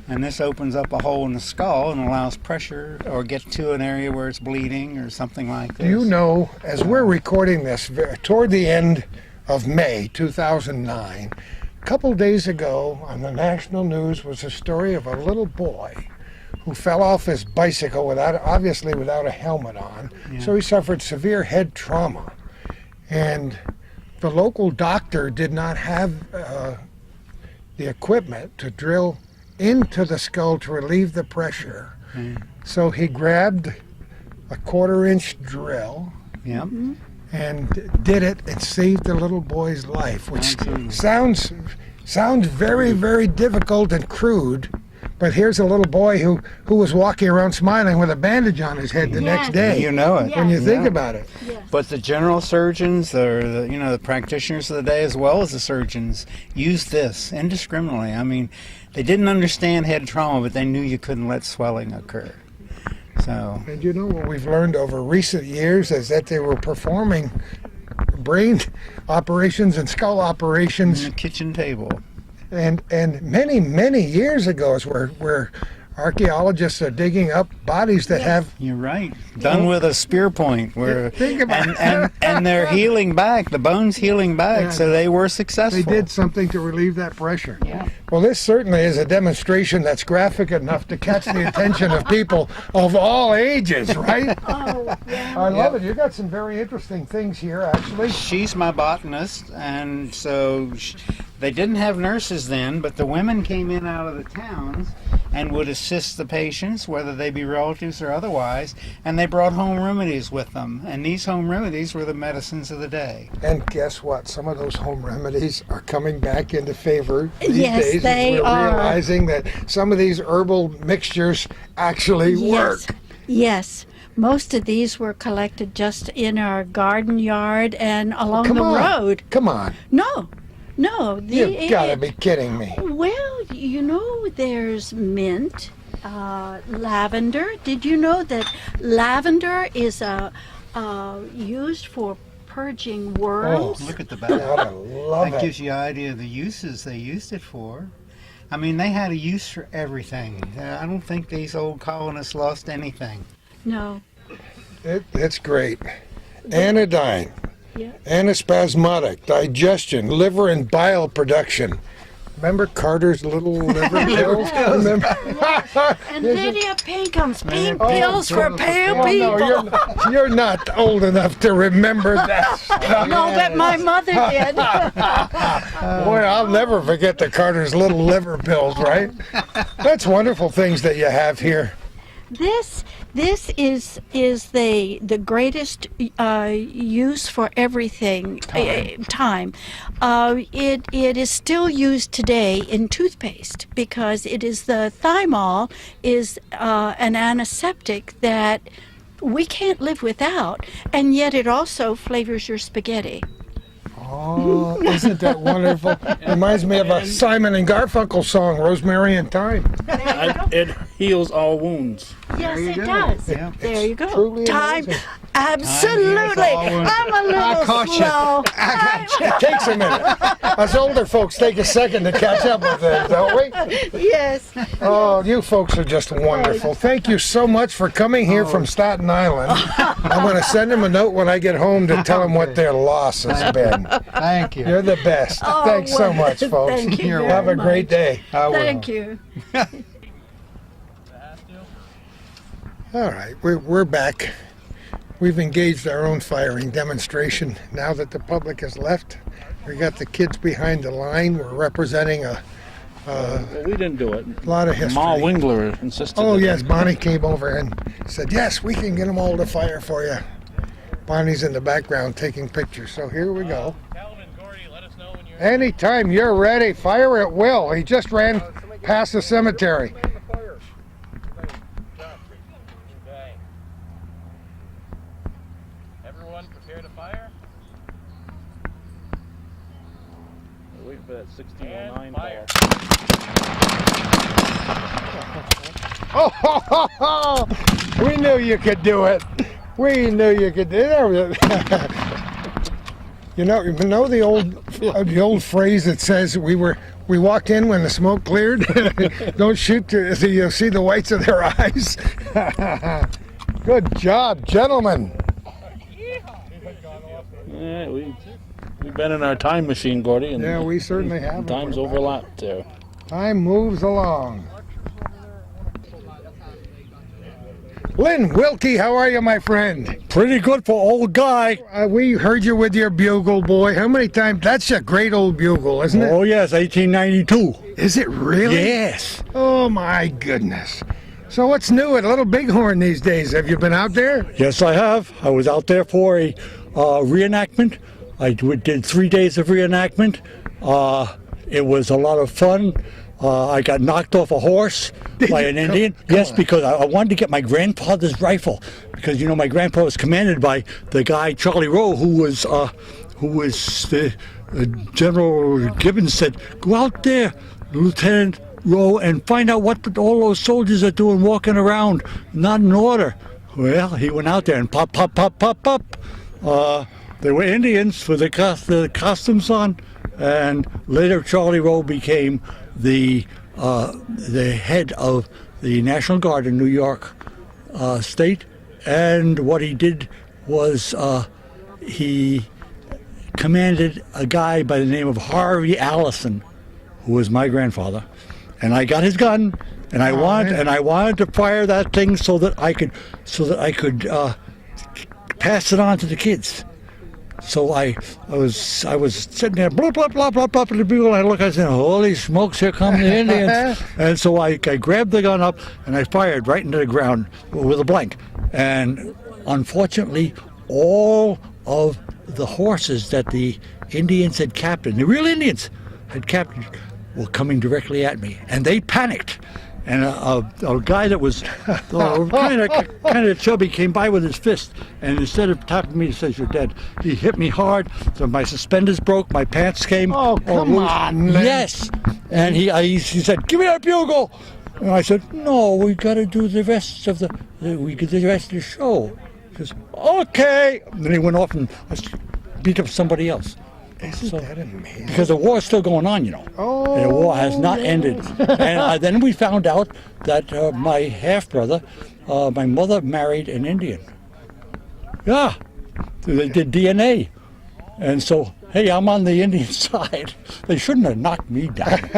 [SPEAKER 17] And this opens up a hole in the skull and allows pressure or get to an area where it's bleeding or something like this.
[SPEAKER 1] Do you know, as we're recording this, toward the end of May 2009, a couple days ago on the national news was a story of a little boy who fell off his bicycle obviously without a helmet on.
[SPEAKER 17] Yeah.
[SPEAKER 1] So he suffered severe head trauma. And the local doctor did not have the equipment to drill into the skull to relieve the pressure. So he grabbed a 1/4-inch drill
[SPEAKER 17] Yep.
[SPEAKER 1] and did it and saved the little boy's life, which sounds very, very difficult and crude. But here's a little boy who was walking around smiling with a bandage on his head the next day.
[SPEAKER 17] You know it.
[SPEAKER 1] When you think
[SPEAKER 17] Yeah.
[SPEAKER 1] about it.
[SPEAKER 17] But the general surgeons, or the practitioners of the day, as well as the surgeons, used this indiscriminately. I mean, they didn't understand head trauma, but they knew you couldn't let swelling occur. So.
[SPEAKER 1] And you know what we've learned over recent years is that they were performing brain operations and skull operations
[SPEAKER 17] on the kitchen table.
[SPEAKER 1] And many years ago is where archaeologists are digging up bodies that have.
[SPEAKER 17] You're right. Done with a spear point, where
[SPEAKER 1] Think about
[SPEAKER 17] and they're healing back. The bones healing back, so they were successful.
[SPEAKER 1] They did something to relieve that pressure.
[SPEAKER 17] Yeah.
[SPEAKER 1] Well, this certainly is a demonstration that's graphic enough to catch the attention of people of all ages, right?
[SPEAKER 18] Oh, yeah.
[SPEAKER 1] I love it. You got some very interesting things here, actually.
[SPEAKER 17] She's my botanist, and so they didn't have nurses then, but the women came in out of the towns and would assist the patients, whether they be relatives or otherwise, and they brought home remedies with them. And these home remedies were the medicines of the day.
[SPEAKER 1] And guess what? Some of those home remedies are coming back into favor these
[SPEAKER 18] Yes,
[SPEAKER 1] days.
[SPEAKER 18] they
[SPEAKER 1] We're
[SPEAKER 18] are.
[SPEAKER 1] realizing that some of these herbal mixtures actually work.
[SPEAKER 18] Yes. Most of these were collected just in our garden yard and along
[SPEAKER 1] Come
[SPEAKER 18] the
[SPEAKER 1] on.
[SPEAKER 18] road.
[SPEAKER 1] Come on.
[SPEAKER 18] No.
[SPEAKER 1] You've got to be kidding me.
[SPEAKER 18] Well, there's mint, lavender. Did you know that lavender is used for purging worms?
[SPEAKER 17] Oh, look at the back.
[SPEAKER 1] I love
[SPEAKER 17] That
[SPEAKER 1] it.
[SPEAKER 17] gives you an idea of the uses they used it for. I mean, they had a use for everything. I don't think these old colonists lost anything.
[SPEAKER 18] No.
[SPEAKER 1] It's great. Anodyne,
[SPEAKER 18] Yeah.
[SPEAKER 1] anaspasmodic, digestion, liver and bile production. Remember Carter's little liver pills? Remember?
[SPEAKER 18] And Lydia Pinkham's pink
[SPEAKER 1] Oh,
[SPEAKER 18] pills for pale
[SPEAKER 1] oh,
[SPEAKER 18] people.
[SPEAKER 1] No, you're not old enough to remember that stuff.
[SPEAKER 18] No, but my mother did.
[SPEAKER 1] Boy, I'll never forget the Carter's little liver pills, right? That's wonderful things that you have here.
[SPEAKER 18] This is the greatest use for everything. Time. It is still used today in toothpaste because it is the thymol is an antiseptic that we can't live without, and yet it also flavors your spaghetti.
[SPEAKER 1] Oh, isn't that wonderful? Reminds me of a Simon and Garfunkel song, Rosemary and Thyme.
[SPEAKER 4] It heals all wounds.
[SPEAKER 18] Yes, it does.
[SPEAKER 17] Yeah.
[SPEAKER 18] There you go.
[SPEAKER 1] truly
[SPEAKER 18] Time.
[SPEAKER 1] amazing.
[SPEAKER 18] Absolutely. I'm a little slow.
[SPEAKER 1] It takes a minute. Us older folks take a second to catch up with it, don't we?
[SPEAKER 18] Yes.
[SPEAKER 1] Oh, you folks are just wonderful. Thank you so much for coming here from Staten Island. I'm going to send them a note when I get home to tell them what their loss has been.
[SPEAKER 17] Thank you.
[SPEAKER 1] You're the best.
[SPEAKER 18] Oh,
[SPEAKER 1] Thanks so
[SPEAKER 18] well,
[SPEAKER 1] much, folks.
[SPEAKER 18] thank you very
[SPEAKER 1] Have a great
[SPEAKER 18] much.
[SPEAKER 1] day.
[SPEAKER 18] Thank you.
[SPEAKER 1] All right, we're back. We've engaged our own firing demonstration. Now that the public has left, we got the kids behind the line. We're representing a
[SPEAKER 4] Well, we didn't do it.
[SPEAKER 1] lot of history.
[SPEAKER 4] Ma Wingler insisted.
[SPEAKER 1] Oh,
[SPEAKER 4] that-
[SPEAKER 1] yes, Bonnie came over and said, yes, we can get them all to fire for you. Bonnie's in the background taking pictures, so here we go. Anytime you're ready, fire at will. He just ran past the cemetery.
[SPEAKER 7] Everyone prepare to fire.
[SPEAKER 4] We're waiting for that 1609 fire.
[SPEAKER 1] Oh, ho, ho, ho. We knew you could do it. We knew you could do it. You know the old phrase that says we walked in when the smoke cleared. Don't shoot till you'll see the whites of their eyes. Good job, gentlemen.
[SPEAKER 4] Yeah, we've been in our time machine, Gordy. And
[SPEAKER 1] Yeah, we certainly have.
[SPEAKER 4] Time's overlapped there.
[SPEAKER 1] Time moves along. Lynn Wilkie, how are you, my friend?
[SPEAKER 19] Pretty good for old guy.
[SPEAKER 1] We heard you with your bugle, boy. How many times? That's a great old bugle, isn't it?
[SPEAKER 19] Oh, yes, 1892.
[SPEAKER 1] Is it really?
[SPEAKER 19] Yes.
[SPEAKER 1] Oh, my goodness. So what's new at Little Bighorn these days? Have you been out there?
[SPEAKER 19] Yes, I have. I was out there for a reenactment. I did 3 days of reenactment. It was a lot of fun. I got knocked off a horse by an Indian. Yes, because I wanted to get my grandfather's rifle. Because, you know, my grandpa was commanded by the guy, Charlie Rowe, who was General Gibbons said, go out there, Lieutenant Rowe, and find out what all those soldiers are doing walking around, not in order. Well, he went out there and pop, pop, pop, pop, pop. They were Indians with the costumes on. and later Charlie Rowe became the head of the National Guard in New York State. And what he did was he commanded a guy by the name of Harvey Allison, who was my grandfather, and I got his gun, and I wanted to fire that thing so that I could pass it on to the kids. So I was sitting there, blah blah blah blah blah, and I look, I said, "Holy smokes, here come the Indians!" And so I grabbed the gun up and I fired right into the ground with a blank. And unfortunately, all of the horses that the Indians had captured, the real Indians had captured, were coming directly at me, and they panicked. And a guy that was kind of chubby came by with his fist, and instead of tapping me, he says, "You're dead." He hit me hard, so my suspenders broke, my pants came.
[SPEAKER 1] Oh, come on, man.
[SPEAKER 19] Yes. And he said, "Give me that bugle." And I said, "No, we got to do the rest of the show." He says, "Okay." And then he went off and beat up somebody else.
[SPEAKER 1] Isn't that amazing?
[SPEAKER 19] Because the war is still going on, you know.
[SPEAKER 1] Oh,
[SPEAKER 19] and the war has not ended. And then we found out that my half-brother, my mother married an Indian. Yeah, they did DNA. And so, hey, I'm on the Indian side. They shouldn't have knocked me down.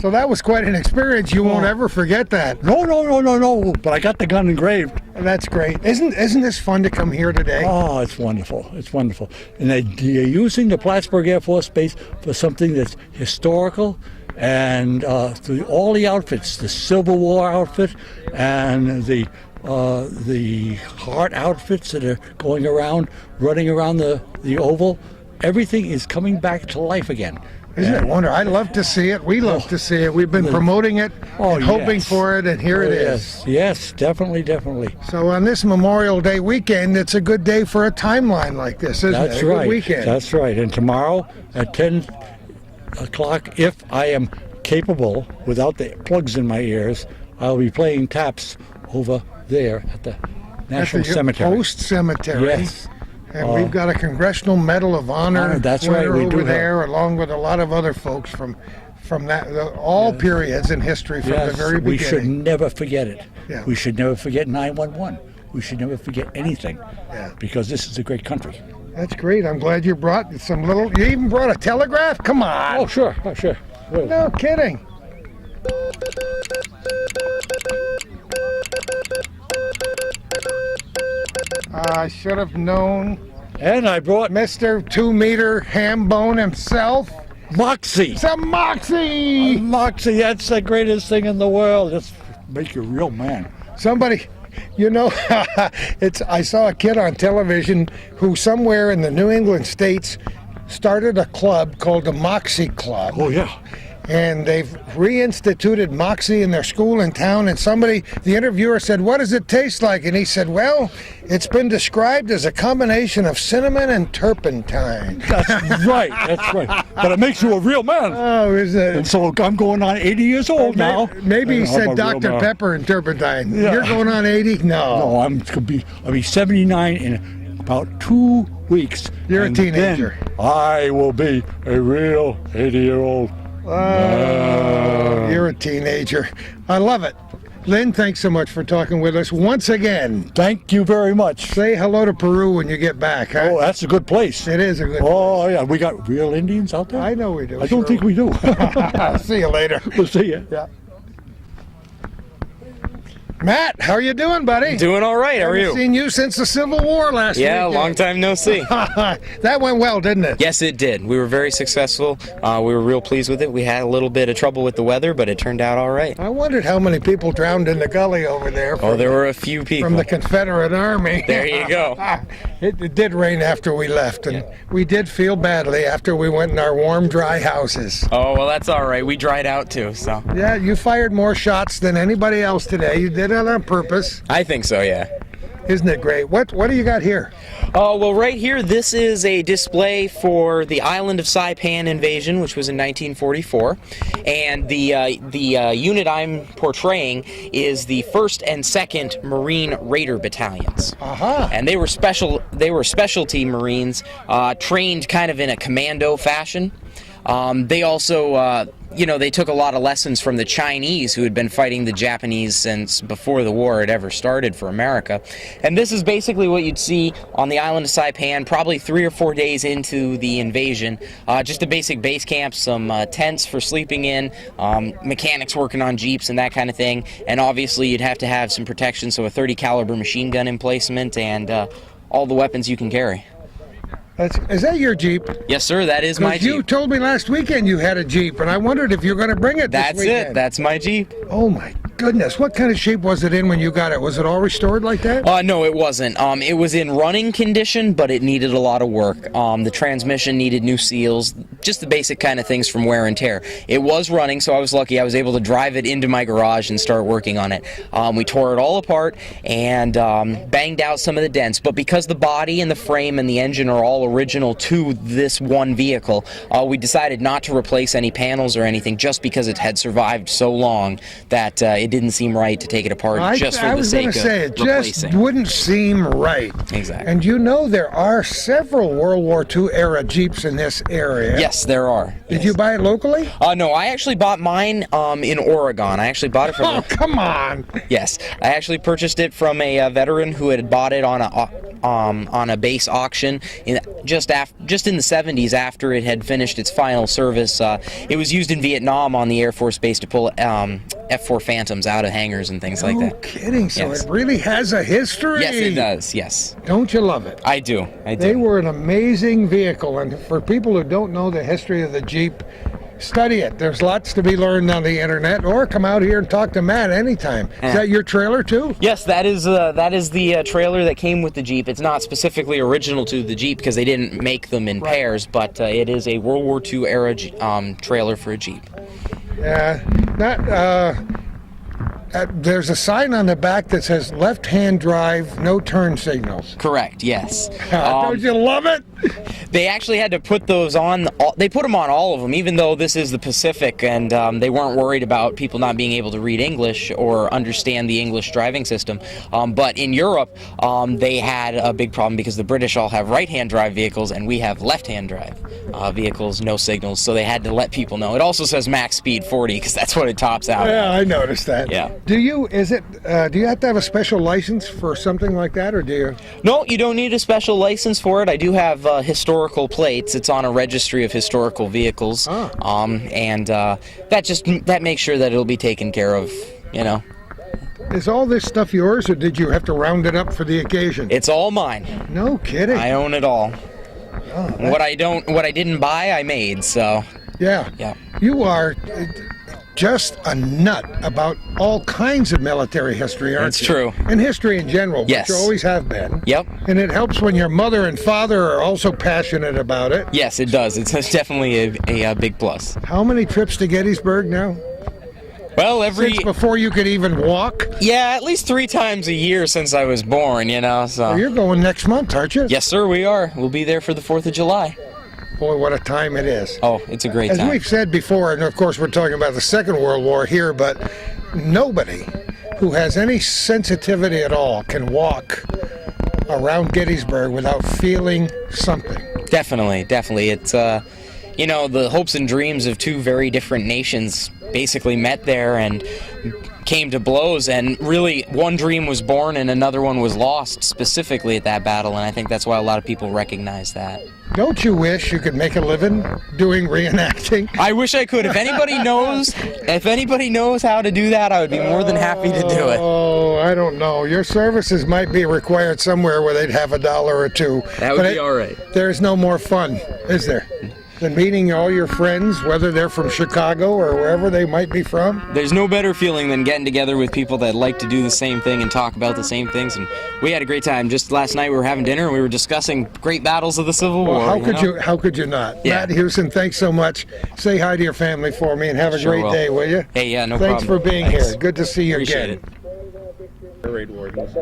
[SPEAKER 1] So that was quite an experience. You won't ever forget that.
[SPEAKER 19] No. But I got the gun engraved.
[SPEAKER 1] That's great. Isn't this fun to come here today?
[SPEAKER 19] Oh, it's wonderful. It's wonderful. And they're using the Plattsburgh Air Force Base for something that's historical, and through all the outfits, the Civil War outfit and the Hart outfits that are going around, running around the Oval, everything is coming back to life again.
[SPEAKER 1] Isn't it wonderful? I love to see it. We love to see it. We've been promoting it and hoping for it, and here it is.
[SPEAKER 19] Yes, definitely.
[SPEAKER 1] So on this Memorial Day weekend, it's a good day for a timeline like this, isn't it?
[SPEAKER 19] That's
[SPEAKER 1] A
[SPEAKER 19] right.
[SPEAKER 1] good weekend.
[SPEAKER 19] That's right. And tomorrow at 10 o'clock, if I am capable, without the plugs in my ears, I'll be playing taps over there at the National Cemetery.
[SPEAKER 1] Post Cemetery.
[SPEAKER 19] Yes.
[SPEAKER 1] And we've got a Congressional Medal of Honor.
[SPEAKER 19] That's right, we do
[SPEAKER 1] over there, along with a lot of other folks from all periods in history from the very beginning.
[SPEAKER 19] We should never forget it.
[SPEAKER 1] Yeah.
[SPEAKER 19] We should never forget 911. We should never forget anything.
[SPEAKER 1] Yeah.
[SPEAKER 19] Because this is a great country.
[SPEAKER 1] That's great. I'm glad you brought you even brought a telegraph? Come on.
[SPEAKER 19] Oh, sure.
[SPEAKER 1] No kidding. I should have known.
[SPEAKER 19] And I brought
[SPEAKER 1] Mr. 2-meter ham bone himself.
[SPEAKER 19] Moxie.
[SPEAKER 1] Some Moxie.
[SPEAKER 19] Moxie, that's the greatest thing in the world. Just make you a real man.
[SPEAKER 1] Somebody, I saw a kid on television who somewhere in the New England states started a club called the Moxie Club.
[SPEAKER 19] Oh, yeah.
[SPEAKER 1] And they've reinstituted Moxie in their school in town, and the interviewer said, "What does it taste like?" And he said, "Well, it's been described as a combination of cinnamon and turpentine."
[SPEAKER 19] That's right. But it makes you a real man.
[SPEAKER 1] Oh, is it?
[SPEAKER 19] And so I'm going on 80 years old now.
[SPEAKER 1] Maybe he said Dr. Pepper and turpentine.
[SPEAKER 19] Yeah.
[SPEAKER 1] You're going on 80? No.
[SPEAKER 19] I'll be 79 in about 2 weeks.
[SPEAKER 1] You're a teenager.
[SPEAKER 19] Then I will be a real 80-year-old.
[SPEAKER 1] You're a teenager. I love it. Lynn, thanks so much for talking with us once again.
[SPEAKER 19] Thank you very much.
[SPEAKER 1] Say hello to Peru when you get back. Huh?
[SPEAKER 19] Oh, that's a good place.
[SPEAKER 1] It is a good
[SPEAKER 19] place. Yeah. We got real Indians out there?
[SPEAKER 1] I know we do.
[SPEAKER 19] I don't think we do.
[SPEAKER 1] See you later.
[SPEAKER 19] We'll see you.
[SPEAKER 1] Yeah. Matt, how are you doing, buddy?
[SPEAKER 20] Doing all right. How are you?
[SPEAKER 1] Haven't seen you since the Civil War last week.
[SPEAKER 20] Yeah, long time no see.
[SPEAKER 1] That went well, didn't it?
[SPEAKER 20] Yes, it did. We were very successful. We were real pleased with it. We had a little bit of trouble with the weather, but it turned out all right.
[SPEAKER 1] I wondered how many people drowned in the gully over there.
[SPEAKER 20] There were a few people.
[SPEAKER 1] From the Confederate Army.
[SPEAKER 20] There you go.
[SPEAKER 1] It did rain after we left, and we did feel badly after we went in our warm, dry houses.
[SPEAKER 20] Oh, well, that's all right. We dried out, too, so.
[SPEAKER 1] Yeah, you fired more shots than anybody else today. You did it on purpose.
[SPEAKER 20] I think so, yeah.
[SPEAKER 1] Isn't it great? What do you got here?
[SPEAKER 20] Well, right here, this is a display for the island of Saipan invasion, which was in 1944, and the unit I'm portraying is the 1st and 2nd Marine Raider Battalions. And they were specialty Marines, trained kind of in a commando fashion. They also, they took a lot of lessons from the Chinese, who had been fighting the Japanese since before the war had ever started for America. And this is basically what you'd see on the island of Saipan, probably 3 or 4 days into the invasion. Just a basic base camp, some tents for sleeping in, mechanics working on jeeps and that kind of thing. And obviously you'd have to have some protection, so a 30 caliber machine gun emplacement and all the weapons you can carry.
[SPEAKER 1] Is that your Jeep?
[SPEAKER 20] Yes, sir, that is my Jeep.
[SPEAKER 1] You told me last weekend you had a Jeep, and I wondered if you were going to bring it this weekend.
[SPEAKER 20] That's it. That's my Jeep.
[SPEAKER 1] Oh, my goodness. What kind of shape was it in when you got it? Was it all restored like that?
[SPEAKER 20] No, it wasn't. It was in running condition, but it needed a lot of work. The transmission needed new seals, just the basic kind of things from wear and tear. It was running, so I was lucky. I was able to drive it into my garage and start working on it. We tore it all apart and banged out some of the dents, but because the body and the frame and the engine are all original to this one vehicle, we decided not to replace any panels or anything just because it had survived so long that it didn't seem right to take it apart just for the sake of replacing.
[SPEAKER 1] I was going to say, it just wouldn't seem right.
[SPEAKER 20] Exactly.
[SPEAKER 1] And you know there are several World War II era Jeeps in this area.
[SPEAKER 20] Yes, there are.
[SPEAKER 1] Did you buy it locally?
[SPEAKER 20] No, I actually bought mine in Oregon. I actually bought it from...
[SPEAKER 1] Oh, come on!
[SPEAKER 20] Yes, I actually purchased it from a veteran who had bought it on a base auction just in the 70s after it had finished its final service. It was used in Vietnam on the Air Force Base to pull F-4 Phantoms out of hangars and things like that.
[SPEAKER 1] No kidding, so it really has a history.
[SPEAKER 20] Yes, it does, yes.
[SPEAKER 1] Don't you love it?
[SPEAKER 20] I do.
[SPEAKER 1] They were an amazing vehicle, and for people who don't know the history of the Jeep, study it. There's lots to be learned on the internet, or come out here and talk to Matt anytime. Is that your trailer too?
[SPEAKER 20] Yes, that is the trailer that came with the Jeep. It's not specifically original to the Jeep because they didn't make them in pairs, but it is a World War II era trailer for a Jeep.
[SPEAKER 1] Yeah, there's a sign on the back that says left-hand drive, no turn signals.
[SPEAKER 20] Correct, yes.
[SPEAKER 1] Don't you love it?
[SPEAKER 20] They actually had to put those on. They put them on all of them, even though this is the Pacific, and they weren't worried about people not being able to read English or understand the English driving system. But in Europe, they had a big problem because the British all have right-hand drive vehicles, and we have left-hand drive vehicles, no signals. So they had to let people know. It also says max speed 40 because that's what it tops out.
[SPEAKER 1] Yeah, I noticed that.
[SPEAKER 20] Yeah.
[SPEAKER 1] Do you have to have a special license for something like that, or do you?
[SPEAKER 20] No, you don't need a special license for it. I do have historical plates. It's on a registry of historical vehicles, and that makes sure that it'll be taken care of. You know.
[SPEAKER 1] Is all this stuff yours, or did you have to round it up for the occasion?
[SPEAKER 20] It's all mine.
[SPEAKER 1] No kidding.
[SPEAKER 20] I own it all.
[SPEAKER 1] Oh,
[SPEAKER 20] what I didn't buy, I made. So.
[SPEAKER 1] Yeah.
[SPEAKER 20] Yeah.
[SPEAKER 1] You are just a nut about all kinds of military history, aren't
[SPEAKER 20] It's
[SPEAKER 1] you?
[SPEAKER 20] true.
[SPEAKER 1] And history in general,
[SPEAKER 20] Yes.
[SPEAKER 1] which you always have been.
[SPEAKER 20] Yep.
[SPEAKER 1] And it helps when your mother and father are also passionate about it.
[SPEAKER 20] Yes, it does. It's definitely a big plus.
[SPEAKER 1] How many trips to Gettysburg now?
[SPEAKER 20] Well,
[SPEAKER 1] Since before you could even walk?
[SPEAKER 20] Yeah, at least 3 times a year since I was born, you know, so...
[SPEAKER 1] Well, you're going next month, aren't you?
[SPEAKER 20] Yes, sir, we are. We'll be there for the 4th of July.
[SPEAKER 1] Boy, what a time it is.
[SPEAKER 20] Oh, it's a great
[SPEAKER 1] As
[SPEAKER 20] time.
[SPEAKER 1] we've said before, and of course we're talking about the Second World War here, but nobody who has any sensitivity at all can walk around Gettysburg without feeling something.
[SPEAKER 20] Definitely. It's, the hopes and dreams of 2 very different nations basically met there and came to blows, and really one dream was born and another one was lost specifically at that battle, and I think that's why a lot of people recognize that.
[SPEAKER 1] Don't you wish you could make a living doing reenacting?
[SPEAKER 20] I wish I could. If anybody knows how to do that, I would be more than happy to do it.
[SPEAKER 1] Oh, I don't know. Your services might be required somewhere where they'd have $1 or $2.
[SPEAKER 20] That would be all right.
[SPEAKER 1] There's no more fun, is there? Than meeting all your friends, whether they're from Chicago or wherever they might be from?
[SPEAKER 20] There's no better feeling than getting together with people that like to do the same thing and talk about the same things, and we had a great time. Just last night we were having dinner and we were discussing great battles of the Civil War.
[SPEAKER 1] How could you not?
[SPEAKER 20] Yeah.
[SPEAKER 1] Matt Hewson, thanks so much. Say hi to your family for me and have a great day, will you?
[SPEAKER 20] Hey, yeah, no
[SPEAKER 1] Thanks
[SPEAKER 20] problem.
[SPEAKER 1] for being here. Good to see you
[SPEAKER 20] Appreciate
[SPEAKER 1] again.
[SPEAKER 20] it.
[SPEAKER 4] Parade wardens.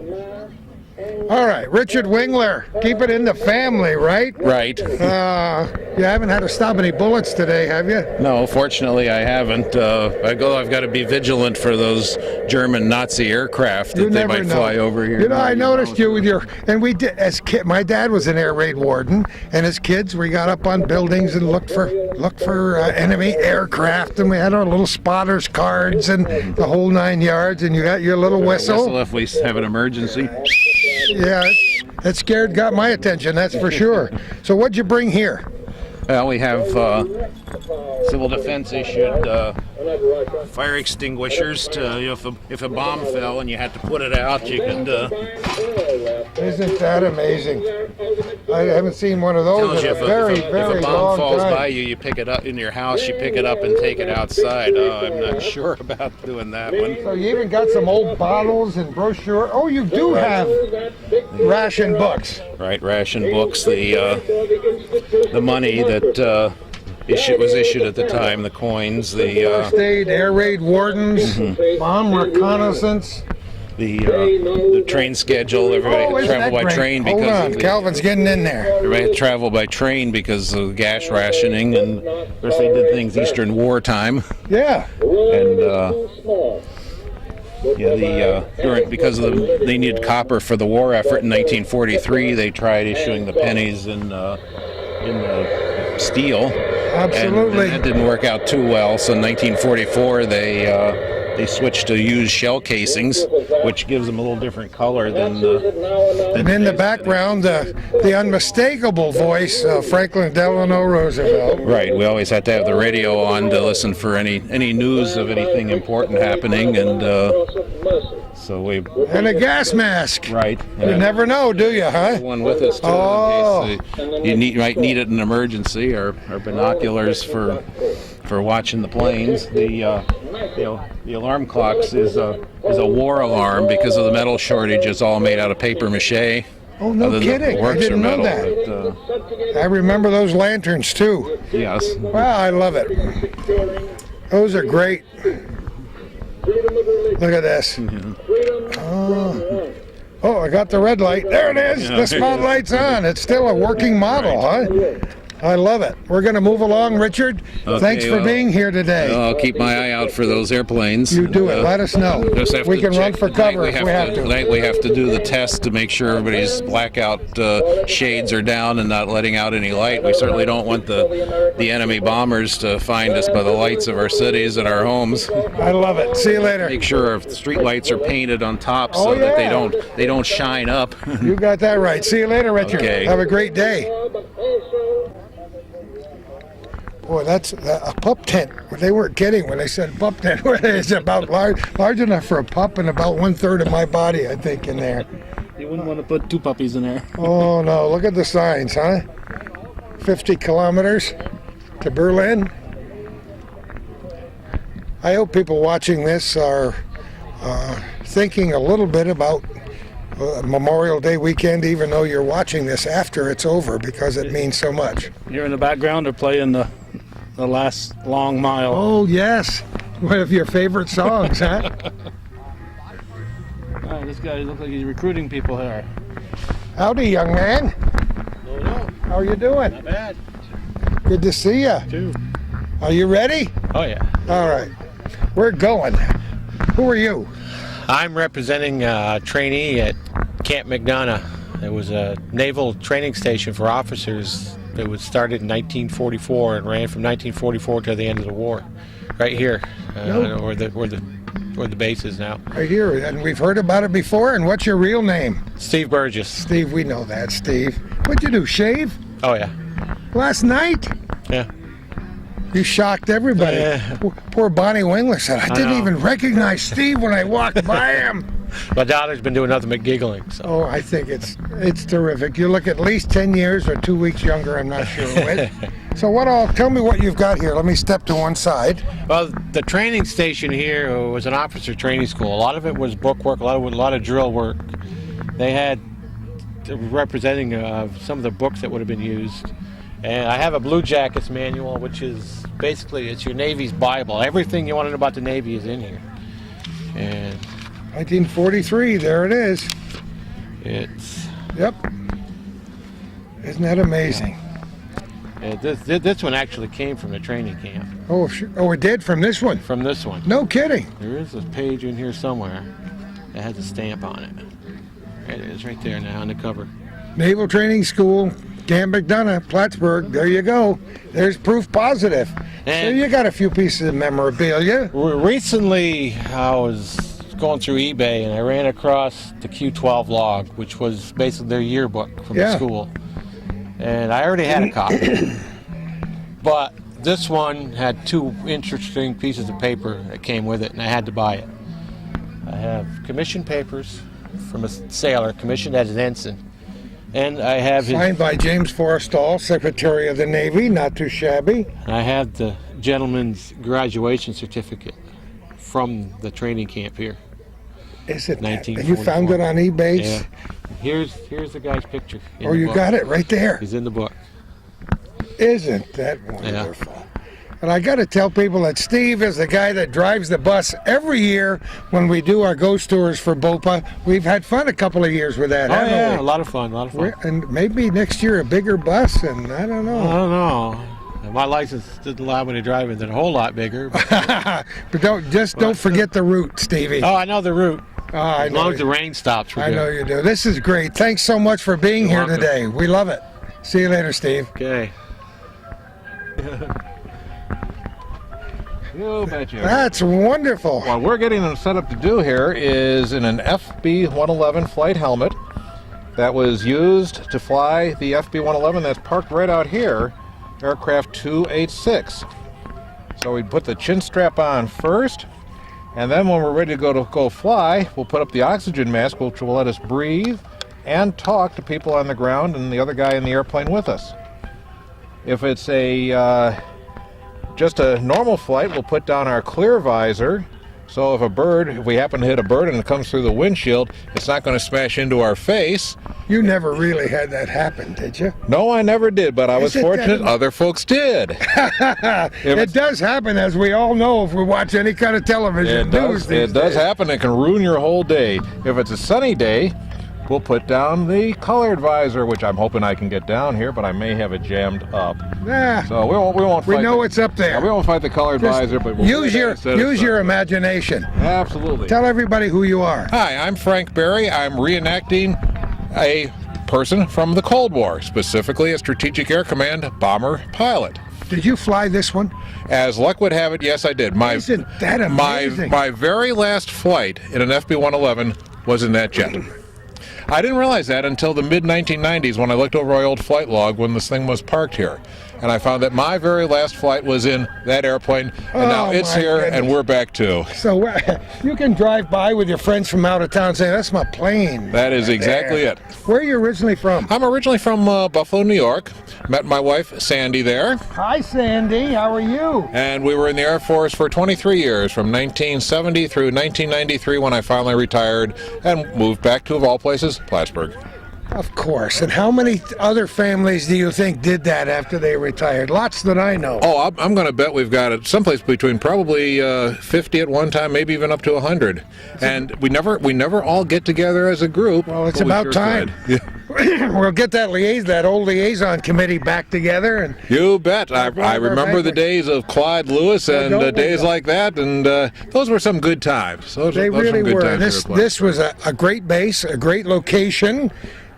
[SPEAKER 1] All right, Richard Wingler, keep it in the family, right?
[SPEAKER 21] Right.
[SPEAKER 1] You haven't had to stop any bullets today, have you?
[SPEAKER 21] No, fortunately I haven't. I've got to be vigilant for those German Nazi aircraft that they might fly over here.
[SPEAKER 1] You know, I noticed you with your, and we did, as kid, my dad was an air raid warden, and as kids we got up on buildings and looked for enemy aircraft, and we had our little spotters cards and the whole 9 yards, and you got your little whistle.
[SPEAKER 21] If we have an emergency.
[SPEAKER 1] Yeah, that got my attention, that's for sure. So what'd you bring here?
[SPEAKER 21] Well, we have civil defense issued fire extinguishers to, if a bomb fell and you had to put it out, you could.
[SPEAKER 1] Isn't that amazing? I haven't seen one of those in a very, very long time.
[SPEAKER 21] If a bomb falls by you, you pick it up in your house, you pick it up and take it outside. Oh, I'm not sure about doing that one.
[SPEAKER 1] So you even got some old bottles and brochure. Oh, you do have ration books.
[SPEAKER 21] Right, ration books. The money that was issued at the time, the coins, the
[SPEAKER 1] first aid, air raid wardens, bomb reconnaissance.
[SPEAKER 21] The train schedule. Everybody had to travel by train because
[SPEAKER 1] Hold on, Calvin's getting in there.
[SPEAKER 21] Everybody had to travel by train because of gas rationing, and of course they did things Eastern War time.
[SPEAKER 1] Yeah.
[SPEAKER 21] And because they needed copper for the war effort in 1943, they tried issuing the pennies in the steel.
[SPEAKER 1] Absolutely.
[SPEAKER 21] And that didn't work out too well. So in 1944, they switched to use shell casings, which gives them a little different color than
[SPEAKER 1] and in the background, the unmistakable voice of Franklin Delano Roosevelt.
[SPEAKER 21] Right. We always had to have the radio on to listen for any news of anything important happening, and so we.
[SPEAKER 1] And a gas mask.
[SPEAKER 21] Right.
[SPEAKER 1] You never know, do you, huh?
[SPEAKER 21] One with us too, in case you might need it in an emergency, or binoculars for watching the planes. The alarm clocks is a war alarm because of the metal shortage. It's all made out of paper mache.
[SPEAKER 1] Oh, no kidding! I didn't know that. I remember those lanterns too.
[SPEAKER 21] Yes.
[SPEAKER 1] Wow, I love it. Those are great. Look at this. Oh, I got the red light. There it is. The spotlight's on. It's still a working model, huh? I love it. We're going to move along, Richard.
[SPEAKER 21] Okay,
[SPEAKER 1] thanks for being here today.
[SPEAKER 21] I'll keep my eye out for those airplanes.
[SPEAKER 1] You do it. Let us know. We can run for cover if we have to.
[SPEAKER 21] Tonight we have to do the test to make sure everybody's blackout shades are down and not letting out any light. We certainly don't want the enemy bombers to find us by the lights of our cities and our homes.
[SPEAKER 1] I love it. See you later.
[SPEAKER 21] Make sure our street lights are painted on top so that they don't shine up.
[SPEAKER 1] You got that right. See you later, Richard.
[SPEAKER 21] Okay.
[SPEAKER 1] Have a great day. Boy, that's a pup tent. They weren't kidding when they said pup tent. It's about large enough for a pup and about 1/3 of my body, I think, in there.
[SPEAKER 4] You wouldn't want to put 2 puppies in there.
[SPEAKER 1] Oh, no. Look at the signs, huh? 50 kilometers to Berlin. I hope people watching this are thinking a little bit about Memorial Day weekend, even though you're watching this after it's over, because it means so much.
[SPEAKER 4] Here in the background, they're playing the last long mile.
[SPEAKER 1] Oh, yes. One of your favorite songs, huh?
[SPEAKER 4] This guy looks like he's recruiting people here.
[SPEAKER 1] Howdy, young man.
[SPEAKER 4] Hello.
[SPEAKER 1] How are you doing?
[SPEAKER 4] Not bad.
[SPEAKER 1] Good to see you.
[SPEAKER 4] Too.
[SPEAKER 1] Are you ready?
[SPEAKER 4] Oh, yeah.
[SPEAKER 1] All right. We're going. Who are you?
[SPEAKER 22] I'm representing a trainee at Camp McDonough. It was a naval training station for officers that was started in 1944 and ran from 1944 to the end of the war. Right here, where the base is now.
[SPEAKER 1] Right here, and we've heard about it before. And what's your real name?
[SPEAKER 22] Steve Burgess.
[SPEAKER 1] Steve, we know that, Steve. What'd you do, shave?
[SPEAKER 22] Oh, yeah.
[SPEAKER 1] Last night?
[SPEAKER 22] Yeah.
[SPEAKER 1] You shocked everybody.
[SPEAKER 22] Yeah.
[SPEAKER 1] Poor Bonnie Wingler said, I didn't even recognize Steve when I walked by him.
[SPEAKER 22] My daughter's been doing nothing but giggling. So.
[SPEAKER 1] Oh, I think it's terrific. You look at least 10 years or 2 weeks younger, I'm not sure which. So tell me what you've got here. Let me step to one side.
[SPEAKER 22] Well, the training station here was an officer training school. A lot of it was book work, a lot of drill work. They had representing some of the books that would have been used. And I have a Blue Jackets manual, which is basically, it's your Navy's Bible. Everything you want to know about the Navy is in here. And
[SPEAKER 1] 1943, there it is.
[SPEAKER 22] It's
[SPEAKER 1] Yep. Isn't that amazing?
[SPEAKER 22] this one actually came from the training camp.
[SPEAKER 1] Oh, sure. Oh, it did from this one?
[SPEAKER 22] From this one.
[SPEAKER 1] No kidding.
[SPEAKER 22] There is a page in here somewhere that has a stamp on it. It is right there now on the cover.
[SPEAKER 1] Naval Training School, Camp McDonough, Plattsburgh. There you go. There's proof positive. So you got a few pieces of memorabilia.
[SPEAKER 22] Recently, I was going through eBay and I ran across the Q12 log, which was basically their yearbook from the school. And I already had a copy. But this one had 2 interesting pieces of paper that came with it, and I had to buy it. I have commission papers from a sailor, commissioned as an ensign. And I have his...
[SPEAKER 1] Signed by James Forrestal, Secretary of the Navy, not too shabby.
[SPEAKER 22] And I have the gentleman's graduation certificate from the training camp here.
[SPEAKER 1] Is it?
[SPEAKER 22] 1944.
[SPEAKER 1] You found it on eBay?
[SPEAKER 22] Yeah. Here's the guy's picture.
[SPEAKER 1] Oh, you got it right there.
[SPEAKER 22] He's in the book.
[SPEAKER 1] Isn't that wonderful? And I got to tell people that Steve is the guy that drives the bus every year when we do our ghost tours for BOPA. We've had fun a couple of years with that, haven't we?
[SPEAKER 22] A lot of fun,
[SPEAKER 1] And maybe next year a bigger bus, and I don't know.
[SPEAKER 22] I don't know. My license didn't allow me to drive it a whole lot bigger.
[SPEAKER 1] But don't forget the route, Stevie.
[SPEAKER 22] Oh, I know the route.
[SPEAKER 1] As
[SPEAKER 22] long as the rain stops, we're
[SPEAKER 1] I
[SPEAKER 22] good.
[SPEAKER 1] know you do. This is great. Thanks so much for being here
[SPEAKER 22] welcome.
[SPEAKER 1] today. We love it. See you later, Steve.
[SPEAKER 22] Okay.
[SPEAKER 2] You betcha.
[SPEAKER 1] That's wonderful.
[SPEAKER 2] What we're getting them set up to do here is in an FB-111 flight helmet that was used to fly the FB-111 that's parked right out here, aircraft 286. So we put the chin strap on first, and then when we're ready to go fly, we'll put up the oxygen mask, which will let us breathe and talk to people on the ground and the other guy in the airplane with us. If it's just a normal flight, we'll put down our clear visor, so if we happen to hit a bird and it comes through the windshield, it's not going to smash into our face.
[SPEAKER 1] You never really had that happen, did you?
[SPEAKER 2] No, I never did, but I was fortunate other folks did.
[SPEAKER 1] It does happen, as we all know, if we watch any kind of television news these
[SPEAKER 2] It does
[SPEAKER 1] days.
[SPEAKER 2] happen. It can ruin your whole day. If it's a sunny day, we'll put down the colored visor, which I'm hoping I can get down here, but I may have it jammed up.
[SPEAKER 1] Yeah.
[SPEAKER 2] So we won't fight.
[SPEAKER 1] We know it's up there.
[SPEAKER 2] We won't fight the colored
[SPEAKER 1] Just
[SPEAKER 2] visor, but we'll
[SPEAKER 1] use your imagination.
[SPEAKER 2] Absolutely.
[SPEAKER 1] Tell everybody who you are.
[SPEAKER 2] Hi, I'm Frank Berry. I'm reenacting a person from the Cold War, specifically a Strategic Air Command bomber pilot.
[SPEAKER 1] Did you fly this one?
[SPEAKER 2] As luck would have it, yes, I did.
[SPEAKER 1] Isn't that amazing?
[SPEAKER 2] My very last flight in an FB-111 was in that jet. I didn't realize that until the mid-1990s when I looked over my old flight log when this thing was parked here. And I found that my very last flight was in that airplane, and now it's here, and we're back too.
[SPEAKER 1] So you can drive by with your friends from out of town and say, that's my plane.
[SPEAKER 2] That is exactly it.
[SPEAKER 1] Where are you originally from?
[SPEAKER 2] I'm originally from Buffalo, New York. Met my wife, Sandy, there.
[SPEAKER 1] Hi, Sandy. How are you?
[SPEAKER 2] And we were in the Air Force for 23 years, from 1970 through 1993 when I finally retired and moved back to, of all places, Plattsburgh.
[SPEAKER 1] Of course. And how many other families do you think did that after they retired? Lots that I know.
[SPEAKER 2] Oh, I'm going to bet we've got it someplace between probably 50 at one time, maybe even up to 100. And we never all get together as a group.
[SPEAKER 1] Well, it's about time. We'll get that old liaison committee back together. And
[SPEAKER 2] you bet. I remember the days of Clyde Lewis and days like that, and those were some good times.
[SPEAKER 1] They really were. This was a great base, a great location,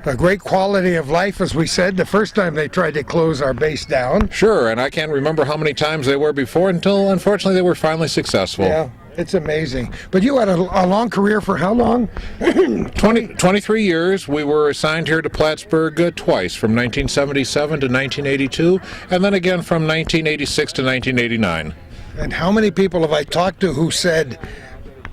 [SPEAKER 1] a great quality of life, as we said, the first time they tried to close our base down.
[SPEAKER 2] Sure, and I can't remember how many times they were before until, unfortunately, they were finally successful.
[SPEAKER 1] Yeah, it's amazing. But you had a long career for how long?
[SPEAKER 2] 23 years. We were assigned here to Plattsburgh twice, from 1977 to 1982, and then again from 1986 to 1989.
[SPEAKER 1] And how many people have I talked to who said,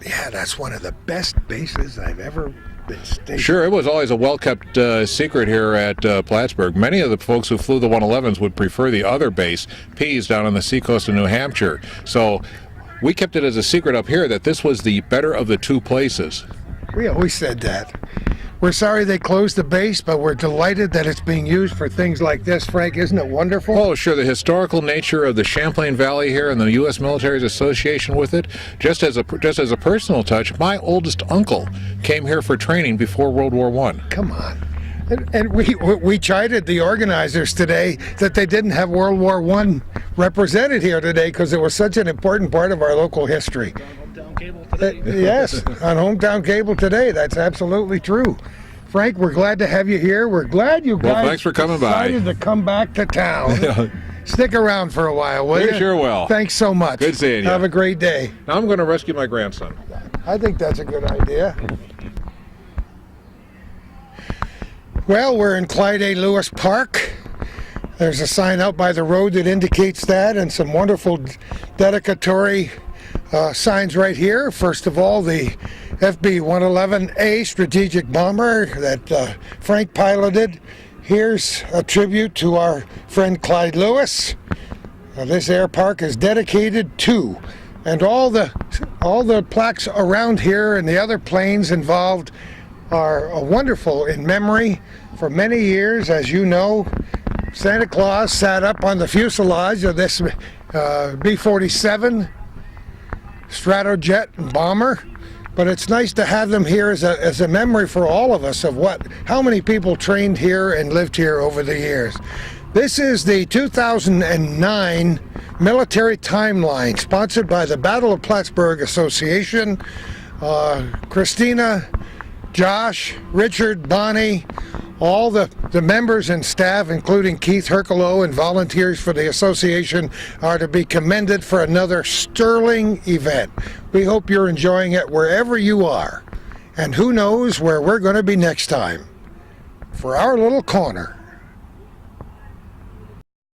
[SPEAKER 1] yeah, that's one of the best bases I've ever been stationed?
[SPEAKER 2] Sure, it was always a well-kept secret here at Plattsburgh. Many of the folks who flew the 111s would prefer the other base, Pease, down on the seacoast of New Hampshire. So we kept it as a secret up here that this was the better of the two places.
[SPEAKER 1] We always said that. We're sorry they closed the base, but we're delighted that it's being used for things like this. Frank, isn't it wonderful?
[SPEAKER 2] Oh, sure. The historical nature of the Champlain Valley here and the U.S. Military's association with it. Just as a personal touch, my oldest uncle came here for training before World War I.
[SPEAKER 1] Come on. And we chided the organizers today that they didn't have World War I represented here today because it was such an important part of our local history. Yes, on Hometown Cable today. That's absolutely true. Frank, we're glad to have you here. We're glad you guys
[SPEAKER 2] thanks for coming by.
[SPEAKER 1] decided to come back to town. Stick around for a while, will you?
[SPEAKER 2] We sure will.
[SPEAKER 1] Thanks so much.
[SPEAKER 2] Good seeing you.
[SPEAKER 1] Have a great day.
[SPEAKER 2] Now I'm going to rescue my grandson.
[SPEAKER 1] I think that's a good idea. Well, we're in Clyde A. Lewis Park. There's a sign out by the road that indicates that, and some wonderful dedicatory signs right here. First of all, the FB-111A strategic bomber that Frank piloted. Here's a tribute to our friend Clyde Lewis. This air park is dedicated to, and all the plaques around here and the other planes involved are wonderful in memory. For many years, as you know, Santa Claus sat up on the fuselage of this B-47 Stratojet bomber, but it's nice to have them here as a memory for all of us of how many people trained here and lived here over the years. This is the 2009 military timeline sponsored by the Battle of Plattsburgh Association. Christina, Josh, Richard, Bonnie, all the members and staff, including Keith Herculow and volunteers for the association, are to be commended for another sterling event. We hope you're enjoying it wherever you are. And who knows where we're going to be next time for our little corner.